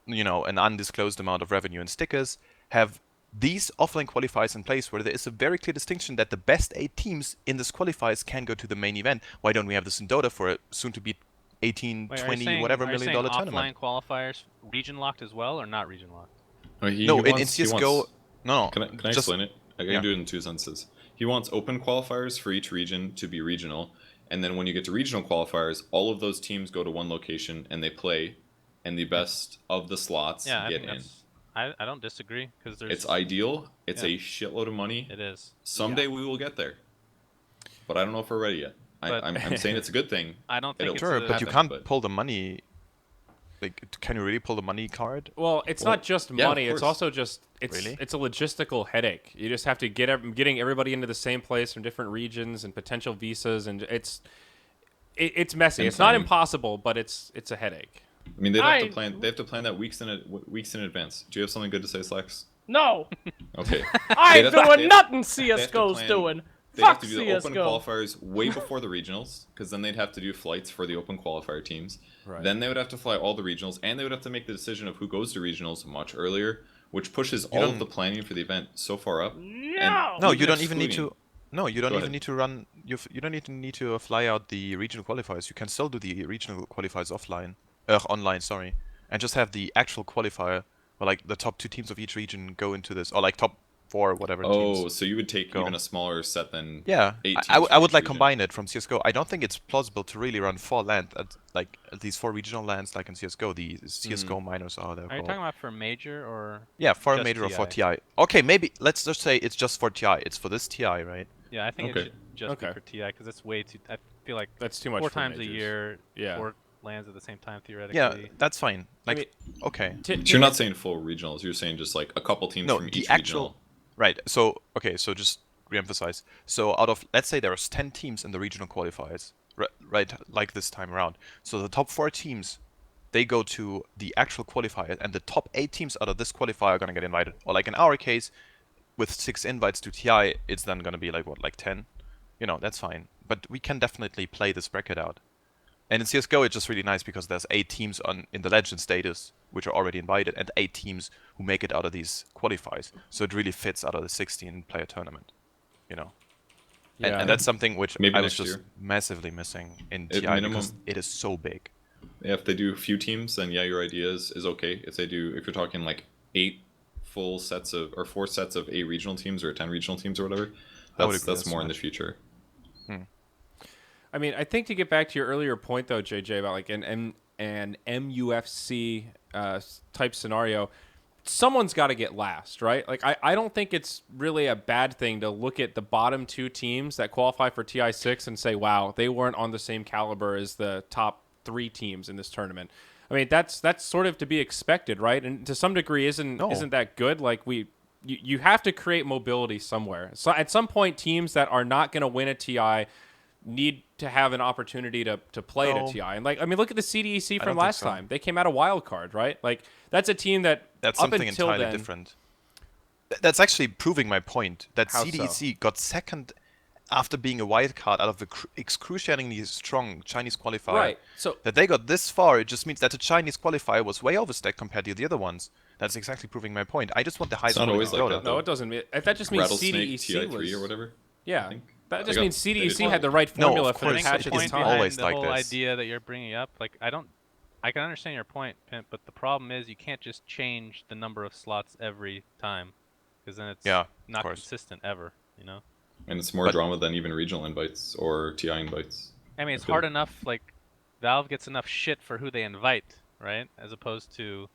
you know, an undisclosed amount of revenue and stickers have these offline qualifiers in place where there is a very clear distinction that the best 8 teams in this qualifiers can go to the main event? Why don't we have this in Dota for a soon-to-be 18, Wait, 20, whatever $1 million offline tournament? qualifiers region locked as well, or not region locked? Oh, he No, in wants- he CSGO, wants- no. Can I just- explain it? I can yeah. do it in 2 senses. He wants open qualifiers for each region to be regional, and then when you get to regional qualifiers, all of those teams go to one location and they play, and the best of the slots Yeah, I get think in. that's. I don't disagree because there's. It's ideal. It's Yeah. a shitload of money. It is. Someday we will get there, but I don't know if we're ready yet. But- I'm saying it's a good thing. I don't think It'll- it's Sure, a- but you happen, can't but- pull the money. Like, can you really pull the money card? well, it's Well, not just yeah, of money. It's course. also just Really? it's a logistical headache. You just have to getting everybody into the same place from different regions and potential visas, and it's messy. And It's not time. impossible, but it's a headache. I mean, they have I- to plan. They have to plan that weeks in advance. Do you have something good to say, Slacks? No, Okay. I ain't They'd have to- doing nothing have to CSGO's plan- doing. They'd have Fuck to do the open CSGO. qualifiers way before the regionals, because then they'd have to do flights for the open qualifier teams. Right. Then they would have to fly all the regionals, and they would have to make the decision of who goes to regionals much earlier, which pushes all of don't- the planning for the event so far up. No. No, Even you don't even need excluding- to. No, you don't Go even ahead. need to run. You don't even need to fly out the regional qualifiers. You can still do the regional qualifiers online. Sorry, and just have the actual qualifier, where like the top 2 teams of each region go into this, or like top 4 whatever Oh, teams. so you would take Go. even a smaller set than Yeah, 8 I teams would from each like region. combine it from CS:GO. I don't think it's plausible to really run 4 LAN at least 4 regional LANs like in CS:GO. The CS:GO minors are there. Are you talking about for major or? Yeah, for a just major or for TI? TI. Okay, maybe let's just say it's just for TI. It's for this TI, right? Yeah, I think Okay. it should just be Okay. for TI because it's way too. I feel like That's too much 4 for times a majors. year, Yeah. 4 lands at the same time theoretically. Yeah, that's fine. Like, mean, okay. So you're not saying full regionals. You're saying just like a couple teams No, from the each actual. regional. Right. So okay. So just re-emphasize. So out of, let's say there's 10 teams in the regional qualifiers, right? Like this time around. So the top 4 teams, they go to the actual qualifier, and the top 8 teams out of this qualifier are gonna get invited. Or like in our case, with 6 invites to TI, it's then gonna be like what, like 10? You know, that's fine. But we can definitely play this bracket out. And in CS:GO, it's just really nice because there's 8 teams in the legend status which are already invited, and 8 teams who make it out of these qualifiers. So it really fits out of the 16-player tournament, you know. Yeah. And that's something which Maybe I was next just year. massively missing in At TI because minimum. it is so big. Yeah, if they do a few teams, then yeah, your idea is okay. If you're talking like 8 full sets of, or 4 sets of 8 regional teams or 10 regional teams or whatever, I would that's agree, that's more in the much. future. I mean, I think to get back to your earlier point, though, JJ, about like an MUFC type scenario, someone's got to get last, right? Like, I don't think it's really a bad thing to look at the bottom 2 teams that qualify for TI6 and say, wow, they weren't on the same caliber as the top 3 teams in this tournament. I mean, that's sort of to be expected, right? And to some degree, isn't that good? Like, you have to create mobility somewhere. So at some point, teams that are not going to win a TI need to have an opportunity to play at a TI. And like, I mean, look at the CDEC from last time. They came out a wild card, right? Like, that's a team that's something entirely different. That's actually proving my point that CDEC got second after being a wild card out of the excruciatingly strong Chinese qualifier. Right. So that they got this far, it just means that the Chinese qualifier was way overstacked compared to the other ones. That's exactly proving my point. I just want the highest quality. It's not always like that, no, it doesn't. That just means CDEC TI3 was or whatever. Yeah. That just means CDEC had the right formula for the patch at the time. Always the like whole this. idea that you're bringing up, like I can understand your point, Pimp, but the problem is you can't just change the number of slots every time, because then it's not consistent ever, you know. And it's more drama than even regional invites or TI invites. I mean, it's hard enough. Like, Valve gets enough shit for who they invite, right? As opposed to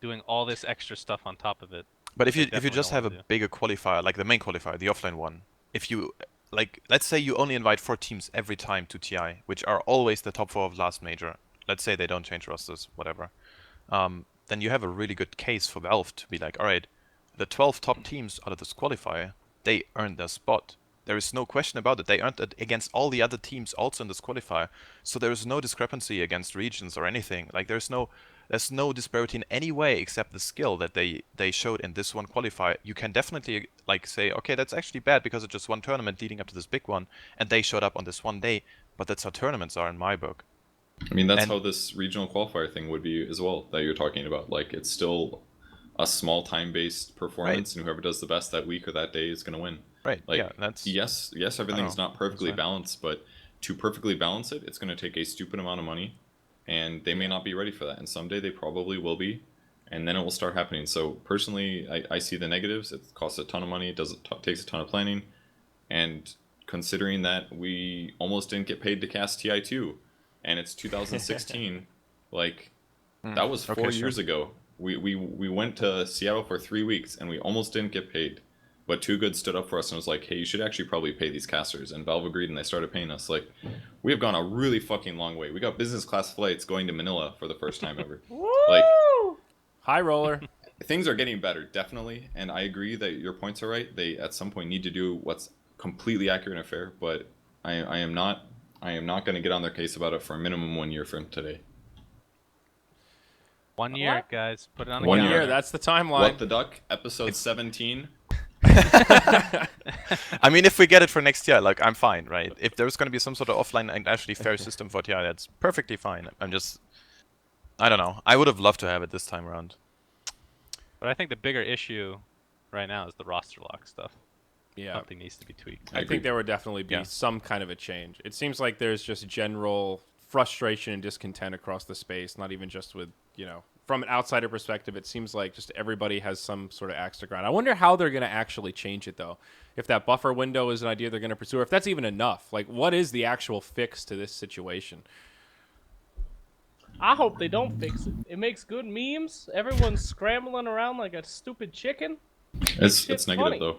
doing all this extra stuff on top of it. But if you just have a bigger qualifier, like the main qualifier, the offline one, if you like, let's say you only invite 4 teams every time to TI, which are always the top 4 of last major. Let's say they don't change rosters, whatever. Then you have a really good case for Valve to be like, all right, the 12 top teams out of this qualifier, they earned their spot. There is no question about it. They earned it against all the other teams also in this qualifier. So there is no discrepancy against regions or anything. Like there's no disparity in any way except the skill that they showed in this one qualifier. You can definitely like say, okay, that's actually bad because it's just one tournament leading up to this big one, and they showed up on this one day. But that's how tournaments are in my book. I mean, that's how this regional qualifier thing would be as well that you're talking about. Like, it's still a small time-based performance, and whoever does the best that week or that day is going to win. Right. Like, yeah, that's yes, everything's not perfectly balanced, but to perfectly balance it, it's going to take a stupid amount of money, and they may not be ready for that. And someday they probably will be, and then it will start happening. So personally, I see the negatives. It costs a ton of money. It takes a ton of planning, and considering that we almost didn't get paid to cast TI2, and it's 2016, like that was 4 years ago. We went to Seattle for 3 weeks and we almost didn't get paid, but Too Good stood up for us and was like, hey, you should actually probably pay these casters, and Valve agreed and they started paying us. Like, we have gone a really fucking long way. We got business class flights going to Manila for the first time ever. Like, high roller. Things are getting better, definitely, and I agree that your points are right. They at some point need to do what's completely accurate and fair, but I am not going to get on their case about it for a minimum 1 year from today. 1 year, guys. Put it on the 1 calendar. year. That's the timeline. What the Duck, episode 17. I mean, if we get it for next year, like, I'm fine, right? If there's going to be some sort of offline and actually fair system for TI, that's perfectly fine. I don't know. I would have loved to have it this time around. But I think the bigger issue right now is the roster lock stuff. Yeah. Something needs to be tweaked. I think there would definitely be some kind of a change. It seems like there's just general frustration and discontent across the space, not even just with, from an outsider perspective, it seems like just everybody has some sort of axe to grind. I wonder how they're going to actually change it, though. If that buffer window is an idea they're going to pursue, or if that's even enough. Like, what is the actual fix to this situation? I hope they don't fix it. It makes good memes. Everyone's scrambling around like a stupid chicken. It's negative, funny. though.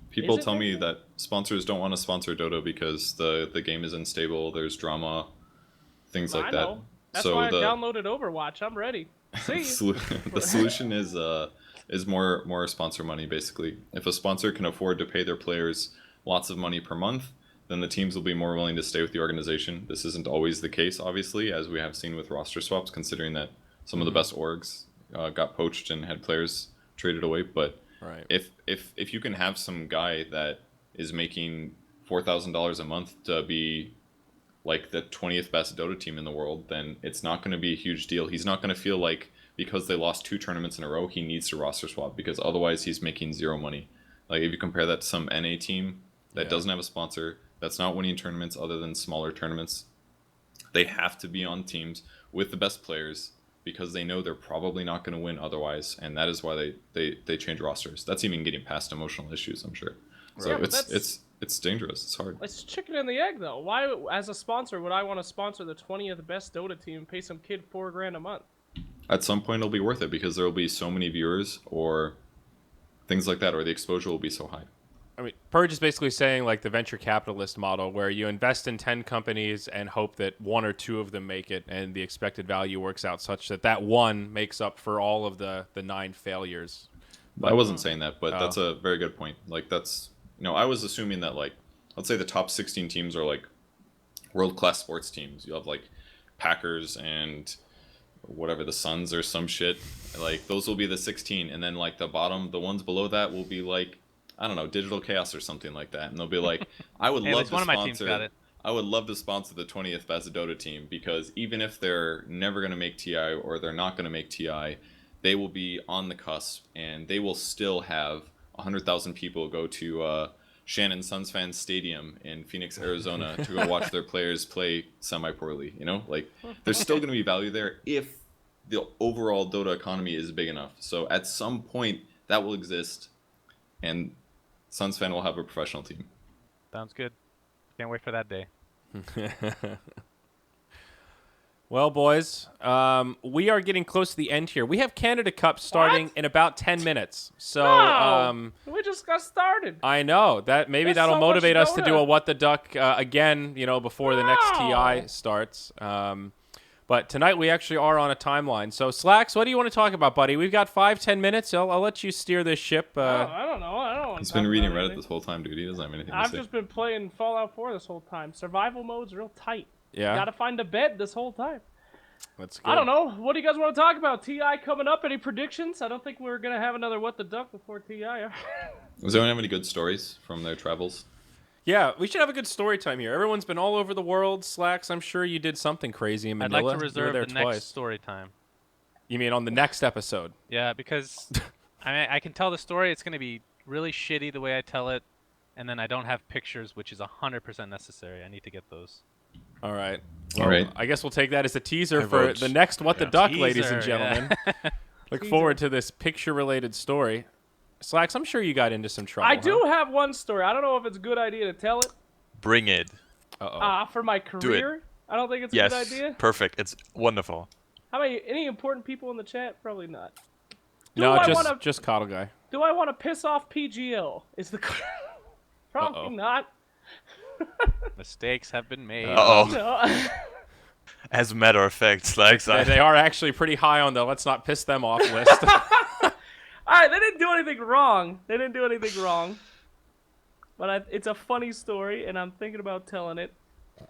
People tell me that sponsors don't want to sponsor Dota because the game is unstable, there's drama, things like that. Know. That's why I downloaded Overwatch. I'm ready. See you. The solution is more sponsor money, basically. If a sponsor can afford to pay their players lots of money per month, then the teams will be more willing to stay with the organization. This isn't always the case, obviously, as we have seen with roster swaps, considering that some of the best orgs got poached and had players traded away. But if you can have some guy that is making $4,000 a month to be like the 20th best Dota team in the world, then it's not going to be a huge deal. He's not going to feel like because they lost 2 tournaments in a row, he needs to roster swap, because otherwise he's making zero money. Like, if you compare that to some NA team that doesn't have a sponsor, that's not winning tournaments other than smaller tournaments, they have to be on teams with the best players because they know they're probably not going to win otherwise, and that is why they change rosters. That's even getting past emotional issues, I'm sure. So it's dangerous. It's hard. It's chicken and the egg, though. Why, as a sponsor, would I want to sponsor the 20th best Dota team and pay some kid $4,000 a month? At some point, it'll be worth it because there will be so many viewers or things like that, or the exposure will be so high. I mean, Purge is basically saying like the venture capitalist model, where you invest in 10 companies and hope that 1 or 2 of them make it, and the expected value works out such that that one makes up for all of the 9 failures. But I wasn't saying that, but that's a very good point. Like, that's, I was assuming that, like, let's say the top 16 teams are like world-class sports teams. You'll have like Packers and whatever, the Suns or some shit. Like those will be the 16, and then like the ones below that will be like, I don't know, Digital Chaos or something like that. And they'll be like, I would love to sponsor. I would love to sponsor the 20th best Dota team, because even if they're never going to make TI or they're not going to make TI, they will be on the cusp, and they will still have 100,000 people go to Shannon SUNSfan Stadium in Phoenix, Arizona to go watch their players play semi-poorly. You know, like there's still going to be value there if the overall Dota economy is big enough. So at some point that will exist, and SUNSfan will have a professional team. Sounds good. Can't wait for that day. Well, boys, we are getting close to the end here. We have Canada Cup starting in about 10 minutes. So we just got started. I know that maybe that'll motivate us to do a What the Duck again, before the next TI starts. But tonight we actually are on a timeline. So Slacks, what do you want to talk about, buddy? We've got 5-10 minutes. I'll let you steer this ship. I don't know. He's been reading Reddit this whole time, dude. He doesn't have anything to say. I've just been playing Fallout 4 this whole time. Survival mode's real tight. Yeah. Gotta find a bed this whole time. That's good. I don't know. What do you guys want to talk about? TI coming up? Any predictions? I don't think we're gonna have another What the Duck before TI. Does anyone have any good stories from their travels? Yeah, we should have a good story time here. Everyone's been all over the world. Slacks, I'm sure you did something crazy in Manila. I'd like to reserve the next story time. You mean on the next episode? Yeah, because I can tell the story. It's going to be really shitty the way I tell it, and then I don't have pictures, which is 100% necessary. I need to get those. All right. Well, all right. I guess we'll take that as a teaser for the next What the Duck, ladies and gentlemen. Yeah. Look forward to this picture-related story. Slacks, I'm sure you got into some trouble. I do have one story. I don't know if it's a good idea to tell it. Bring it. For my career, I don't think it's a good idea. Perfect. It's wonderful. How about any important people in the chat? Probably not. Just Coddle Guy. Do I want to piss off PGL? Is the probably not. Mistakes have been made. No. As a matter of fact, Slacks, they are actually pretty high on the let's not piss them off list. All right, they didn't do anything wrong. But it's a funny story, and I'm thinking about telling it.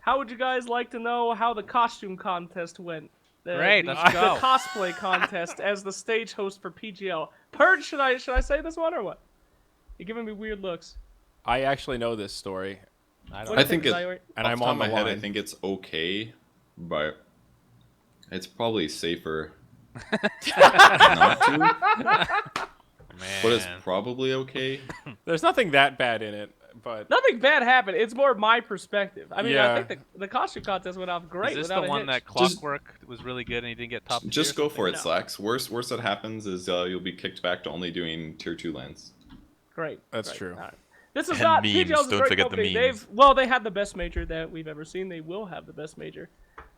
How would you guys like to know how the costume contest went? Great, let's go. The cosplay contest as the stage host for PGL. Purge, should I say this one or what? You're giving me weird looks. I actually know this story. I think I'm on my head. I think it's okay, but it's probably safer not to. Man. But it's probably okay. There's nothing that bad in it, but nothing bad happened. It's more my perspective. I mean, Yeah. I think the costume contest went off great. Is this without the a one hitch. that Clockwork was really good and he didn't get top tier? Just go for it, No. Slacks. Worst that happens is you'll be kicked back to only doing tier 2 lands. Great. That's great. true. All right. This is And not memes. PGL's a Don't great forget the company. memes. They had the best major that we've ever seen. They will have the best major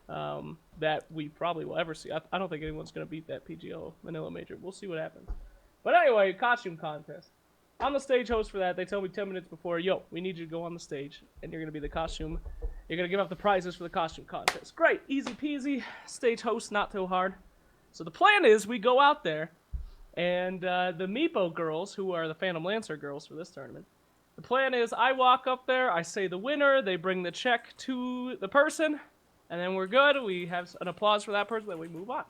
that we probably will ever see. I don't think anyone's going to beat that PGL vanilla major. We'll see what happens. But anyway, costume contest. I'm the stage host for that. They tell me 10 minutes before, yo, we need you to go on the stage, and you're going to be the costume. You're going to give up the prizes for the costume contest. Great, easy peasy. Stage host, not too hard. So the plan is we go out there, and the Meepo girls, who are the Phantom Lancer girls for this tournament, the plan is I walk up there, I say the winner, they bring the check to the person, and then we're good. We have an applause for that person, then we move on.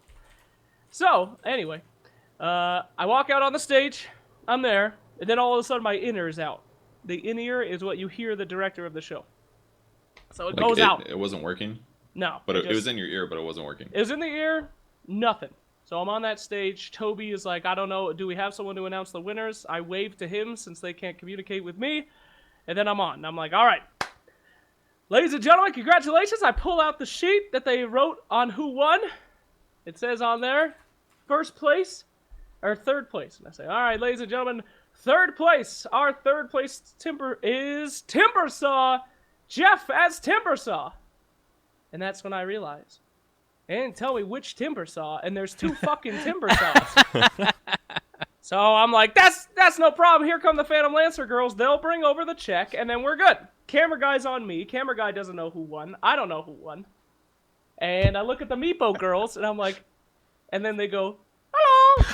So, anyway, I walk out on the stage, I'm there, and then all of a sudden my in-ear's out. The in-ear is what you hear the director of the show. So it goes out. It wasn't working? No. But it was in your ear, but it wasn't working. It was in the ear, nothing. So I'm on that stage. Toby is like, I don't know, do we have someone to announce the winners? I wave to him since they can't communicate with me. And then I'm on. And I'm like, all right. Ladies and gentlemen, congratulations. I pull out the sheet that they wrote on who won. It says on there, third place. And I say, all right, ladies and gentlemen, third place. Our third place timber is Timbersaw. Jeff as Timbersaw. And that's when I realized. They didn't tell me which Timbersaw, and there's 2 fucking Timbersaws. So I'm like, that's no problem. Here come the Phantom Lancer girls. They'll bring over the check, and then we're good. Camera guy's on me. Camera guy doesn't know who won. I don't know who won. And I look at the Meepo girls, and I'm like, and then they go, hello.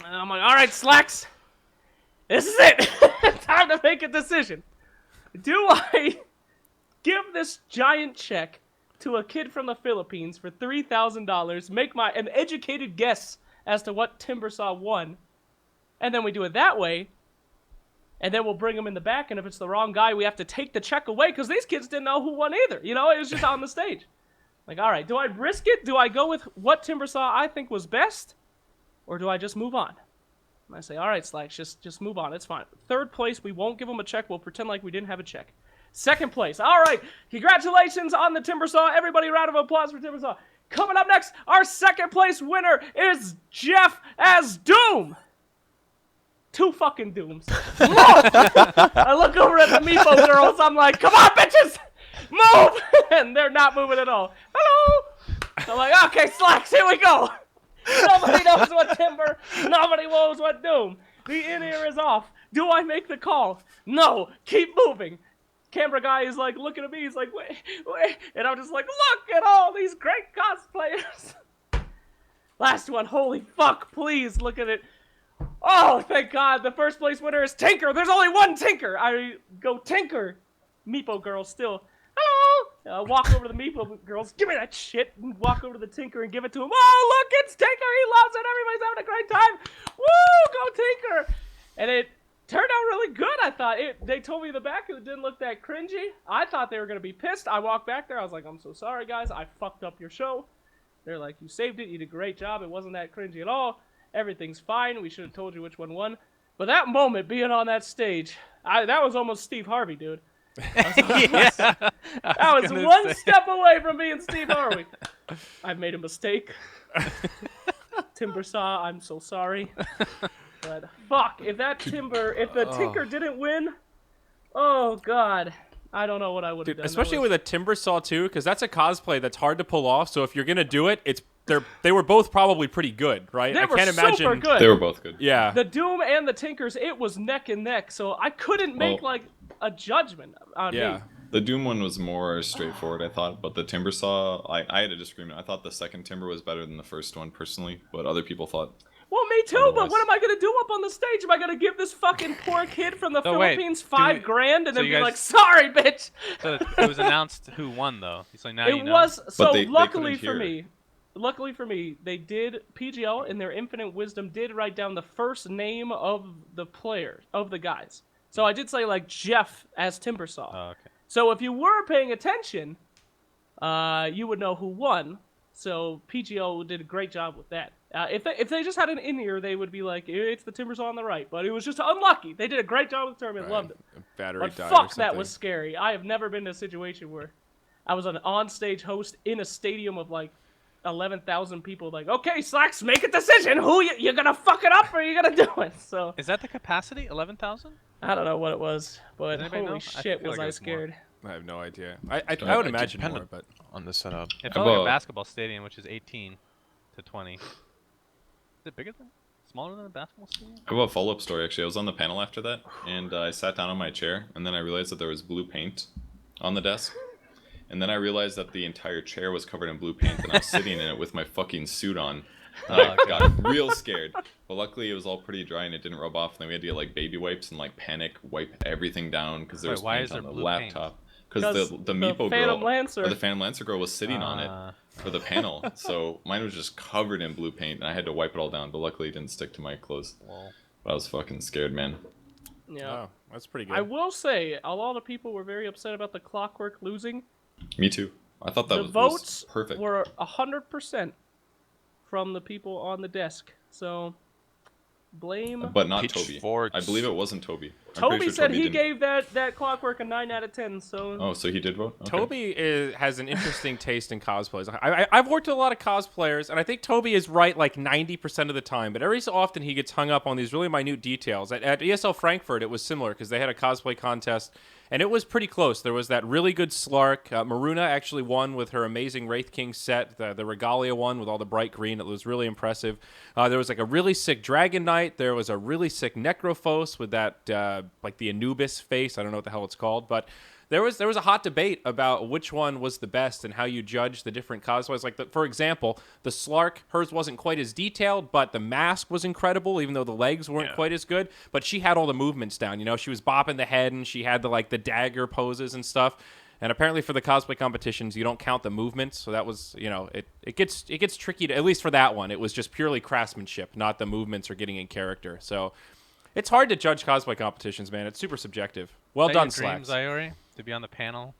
And I'm like, all right, Slacks. This is it. Time to make a decision. Do I give this giant check to a kid from the Philippines for $3,000, make an educated guess as to what Timbersaw won, and then we do it that way, and then we'll bring him in the back, and if it's the wrong guy, we have to take the check away, because these kids didn't know who won either. You know, it was just on the stage. Like, all right, do I risk it? Do I go with what Timbersaw I think was best? Or do I just move on? And I say, all right, Slacks, just move on. It's fine. Third place, we won't give him a check. We'll pretend like we didn't have a check. Second place, all right, congratulations on the Timbersaw. Everybody, round of applause for Timbersaw. Coming up next, our second place winner is Jeff as Doom. 2 fucking Dooms. I look over at the Meepo girls. I'm like, come on, bitches, move. And they're not moving at all. Hello. I'm like, okay, Slacks, here we go. Nobody knows what Timber. Nobody knows what Doom. The in-ear is off. Do I make the call? No. Keep moving. Camera guy is like looking at me. He's like, wait. And I'm just like, look at all these great cosplayers. Last one. Holy fuck. Please look at it. Oh, thank God. The first place winner is Tinker. There's only one Tinker. I go Tinker. Meepo girl still. Hello. Walk over to the Meepo girls. Give me that shit. And walk over to the Tinker and give it to him. Oh, look, it's Tinker. He loves it. Everybody's having a great time. Woo, go Tinker. And it turned out really good, I thought. They told me in the back it didn't look that cringy. I thought they were going to be pissed. I walked back there. I was like, I'm so sorry, guys. I fucked up your show. They're like, you saved it. You did a great job. It wasn't that cringy at all. Everything's fine. We should have told you which one won. But that moment, being on that stage, that was almost Steve Harvey, dude. I was one step away from being Steve Harvey. I've made a mistake. Timbersaw, I'm so sorry. But fuck, if the Tinker didn't win, oh God, I don't know what I would have done. Especially with a Timbersaw too, because that's a cosplay that's hard to pull off. So if you're gonna do it, they were both probably pretty good, right? I can't imagine. Super good. They were both good. Yeah. The Doom and the Tinkers, it was neck and neck, so I couldn't make a judgment on me. The Doom one was more straightforward, I thought, but the Timbersaw, I had a disagreement. I thought the second Timber was better than the first one, personally, but other people thought... Well, me too, otherwise. But what am I going to do up on the stage? Am I going to give this fucking poor kid from the Philippines $5,000 and then be like, sorry, bitch? So it was announced who won, though. So now you know. Was, so luckily for me, they did, PGL, in their infinite wisdom, did write down the first name of the player, of the guys. So I did say, like, Jeff as Timbersaw. Oh, okay. So if you were paying attention, you would know who won. So PGL did a great job with that. If they just had an in-ear, they would be like, it's the Timbersaw on the right. But it was just unlucky. They did a great job with the tournament. Loved it. Battery but died fuck, that was scary. I have never been in a situation where I was an on-stage host in a stadium of like 11,000 people. Like, okay, Slacks, make a decision. Who you gonna fuck it up or you gonna do it? So is that the capacity? 11,000? I don't know what it was, but holy shit, was I scared. I have no idea. I would imagine more, but on the setup. It felt like a basketball stadium, which is 18 to 20. Is it bigger than, smaller than a basketball stadium? I have a follow-up story, actually. I was on the panel after that, and I sat down on my chair, and then I realized that there was blue paint on the desk. And then I realized that the entire chair was covered in blue paint, and I was sitting in it with my fucking suit on. And I got real scared. But luckily, it was all pretty dry, and it didn't rub off. And then we had to get, like, baby wipes and, like, panic wipe everything down, because there was paint on the laptop. Because the Meepo girl, or the Phantom Lancer girl was sitting on it for the panel. So mine was just covered in blue paint, and I had to wipe it all down. But luckily, it didn't stick to my clothes. But I was fucking scared, man. Yeah. Oh, that's pretty good. I will say, a lot of people were very upset about the Clockwork losing. Me too. I thought that was perfect. The votes were 100% from the people on the desk. So, blame... But not Toby. I believe it wasn't Toby. Toby said he gave that Clockwork a 9 out of 10, so... Oh, so he did vote? Okay. Toby has an interesting taste in cosplays. I've worked with a lot of cosplayers, and I think Toby is right like 90% of the time, but every so often he gets hung up on these really minute details. At ESL Frankfurt, it was similar, because they had a cosplay contest, and it was pretty close. There was that really good Slark. Maruna actually won with her amazing Wraith King set. The Regalia one with all the bright green. It was really impressive. There was like a really sick Dragon Knight. There was a really sick Necrophos with that like the Anubis face. I don't know what the hell it's called, but there was a hot debate about which one was the best and how you judge the different cosplays. Like, for example, the Slark, hers wasn't quite as detailed, but the mask was incredible, even though the legs weren't quite as good. But she had all the movements down. You know, she was bopping the head, and she had the dagger poses and stuff. And apparently for the cosplay competitions, you don't count the movements. So that was, it gets tricky to, at least for that one. It was just purely craftsmanship, not the movements or getting in character. So it's hard to judge cosplay competitions, man. It's super subjective. Well done, Slacks. Zyori, to be on the panel,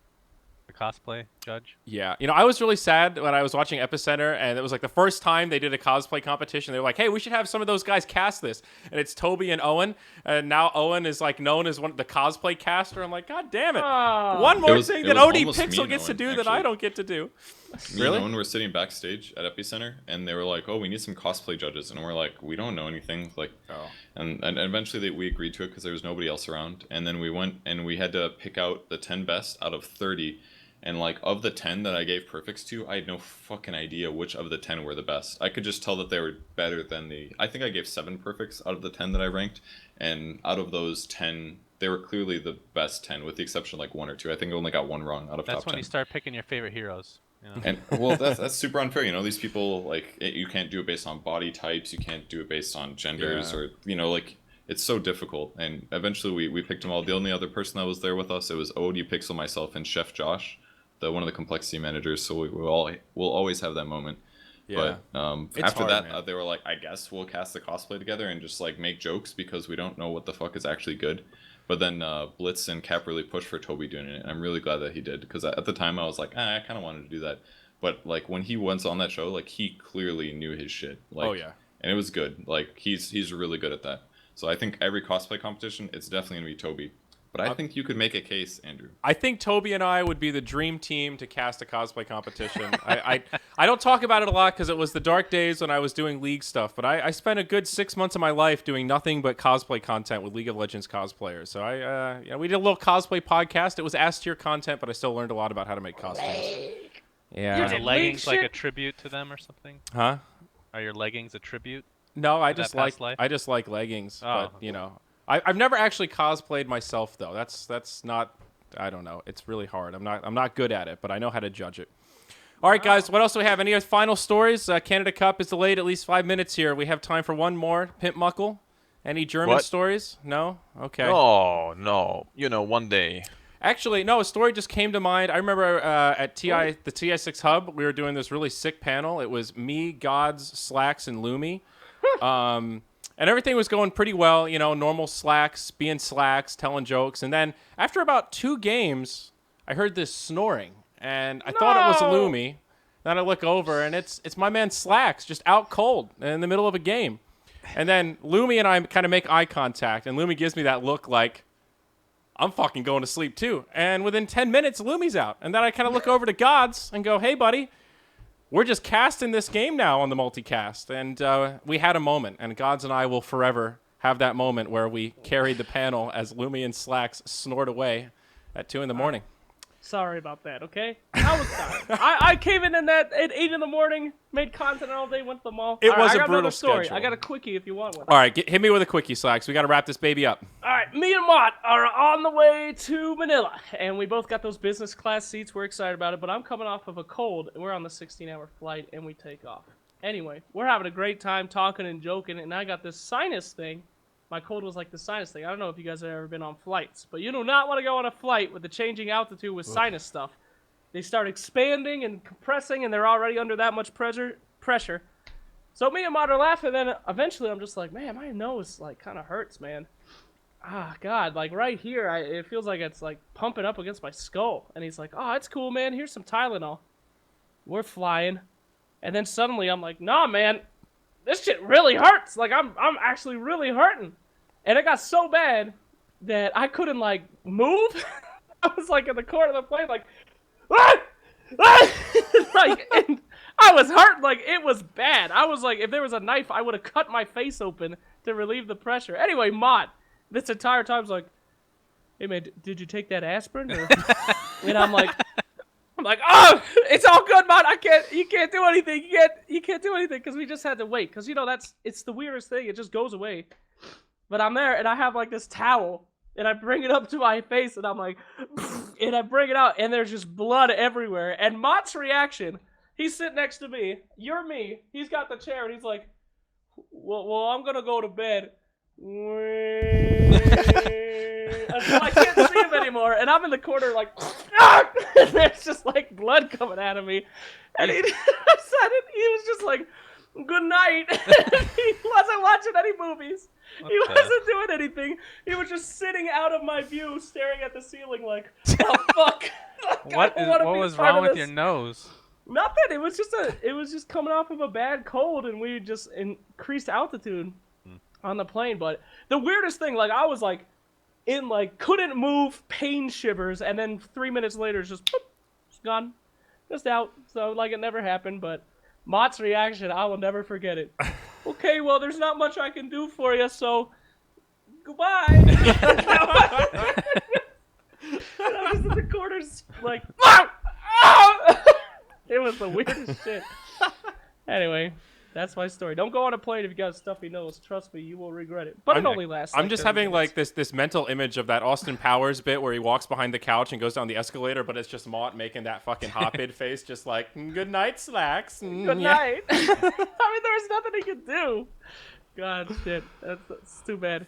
the cosplay judge. Yeah. I was really sad when I was watching Epicenter, and it was like the first time they did a cosplay competition. They were like, hey, we should have some of those guys cast this. And it's Toby and Owen. And now Owen is like known as the cosplay caster. I'm like, God damn it. One more thing that OD Pixel gets to do that I don't get to do. Me and Owen were sitting backstage at Epicenter, and they were like, oh, we need some cosplay judges. And we're like, we don't know anything. And eventually we agreed to it because there was nobody else around. And then we went and we had to pick out the 10 best out of 30. And of the 10 that I gave perfects to, I had no fucking idea which of the 10 were the best. I could just tell that they were better than I think I gave 7 perfects out of the 10 that I ranked. And out of those 10, they were clearly the best 10, with the exception of 1 or 2. I think I only got 1 wrong out of top 10. That's when you start picking your favorite heroes. And well, that's super unfair. These people, you can't do it based on body types. You can't do it based on genders or, it's so difficult. And eventually we picked them all. The only other person that was there with us, it was OD Pixel, myself, and Chef Josh, one of the complexity managers. So we'll always have that moment. Yeah. But after that, they were like, I guess we'll cast the cosplay together and just make jokes because we don't know what the fuck is actually good. But then Blitz and Cap really pushed for Toby doing it, and I'm really glad that he did, because at the time I was like, I kind of wanted to do that. But when he went on that show, he clearly knew his shit. Oh yeah. And it was good. He's really good at that. So I think every cosplay competition, it's definitely gonna be Toby. But I think you could make a case, Andrew. I think Toby and I would be the dream team to cast a cosplay competition. I don't talk about it a lot because it was the dark days when I was doing League stuff, but I spent a good 6 months of my life doing nothing but cosplay content with League of Legends cosplayers. So we did a little cosplay podcast. It was S-tier content, but I still learned a lot about how to make costumes. Yeah. Are the leggings a tribute to them or something? Huh? Are your leggings a tribute? No, I just like leggings, but I've never actually cosplayed myself though. That's not. I don't know. It's really hard. I'm not good at it, but I know how to judge it. All right, guys. What else do we have? Any final stories? Canada Cup is delayed at least 5 minutes here. We have time for one more. Pimpmuckl. Any German stories? No. Okay. Oh no. One day. Actually, no. A story just came to mind. I remember at the TI6 Hub, we were doing this really sick panel. It was me, Gods, Slacks, and Lumi. And everything was going pretty well, normal Slacks, being Slacks, telling jokes. And then after about 2 games, I heard this snoring. And I thought it was Lumi. Then I look over, and it's my man Slacks, just out cold in the middle of a game. And then Lumi and I kind of make eye contact, and Lumi gives me that look like, I'm fucking going to sleep too. And within 10 minutes, Lumi's out. And then I kind of look over to Gods and go, hey, buddy. We're just casting this game now on the multicast, and we had a moment, and Gods and I will forever have that moment where we carried the panel as Lumi and Slacks snored away at 2 in the morning. Sorry about that, okay? I was sorry. I came in that at 8 in the morning, made content all day, went to the mall. It was a brutal story. schedule. I got a quickie if you want one. All right, hit me with a quickie, Slacks. We got to wrap this baby up. All right, me and Mott are on the way to Manila, and we both got those business class seats. We're excited about it, but I'm coming off of a cold, and we're on the 16-hour flight, and we take off. Anyway, we're having a great time talking and joking, and I got this sinus thing. My cold was like the sinus thing. I don't know if you guys have ever been on flights, but you do not want to go on a flight with the changing altitude with sinus stuff. They start expanding and compressing, and they're already under that much pressure. So me and Mod are laughing, and then eventually I'm just like, man, my nose kind of hurts, man. Ah, God, right here, it feels like it's pumping up against my skull. And he's like, oh, it's cool, man. Here's some Tylenol. We're flying. And then suddenly I'm like, nah, man, this shit really hurts. I'm actually really hurting. And it got so bad that I couldn't move. I was in the corner of the plane ah! Ah! And I was hurt. It was bad. I was if there was a knife, I would have cut my face open to relieve the pressure. Anyway, Mott, this entire time was hey man, did you take that aspirin? And I'm like, oh, it's all good, Mott. You can't do anything. You can't do anything because we just had to wait. Because it's the weirdest thing. It just goes away. But I'm there and I have this towel and I bring it up to my face and I'm and I bring it out and there's just blood everywhere. And Mott's reaction, he's sitting next to me. You're me. He's got the chair and he's like, well, I'm gonna go to bed. Until I can't see him anymore, and I'm in the corner ah! There's just like blood coming out of me, and he was just like, good night. He wasn't watching any movies. He wasn't doing anything. He was just sitting out of my view, staring at the ceiling like, oh fuck. What was wrong with your nose? Nothing. It was just coming off of a bad cold, and we just increased altitude on the plane. But the weirdest thing, like I was like in like couldn't move, pain shivers, and then 3 minutes later it's just boop, it's gone, just out. So like it never happened. But Mott's reaction, I will never forget it. Okay, well there's not much I can do for you, so goodbye. I was in the corners like, it was the weirdest shit. Anyway, that's my story. Don't go on a plane if you got a stuffy nose. Trust me, you will regret it. But it only lasts. I'm just having like this mental image of that Austin Powers bit where he walks behind the couch and goes down the escalator, but it's just Mott making that fucking hop-id face, just like, good night, Slacks. Good night. I mean, there was nothing he could do. God, shit. That's too bad.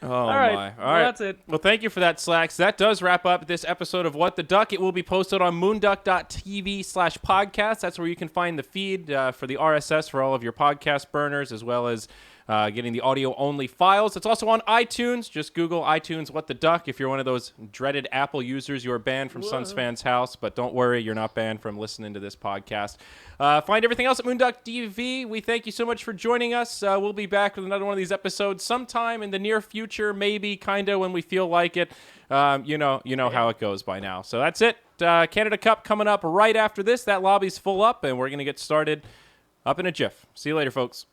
Oh, All right. my. All well, right. That's it. Well, thank you for that, Slacks. That does wrap up this episode of What the Duck. It will be posted on moonducktv/podcast. That's where you can find the feed for the RSS for all of your podcast burners, as well as getting the audio-only files. It's also on iTunes. Just Google iTunes What the Duck. If you're one of those dreaded Apple users, you are banned from SUNSfan's house. But don't worry, you're not banned from listening to this podcast. Find everything else at moonducktv. We thank you so much for joining us. We'll be back with another one of these episodes sometime in the near future, maybe, kind of, when we feel like it. You know how it goes by now. So that's it. Canada Cup coming up right after this. That lobby's full up, and we're going to get started up in a jiff. See you later, folks.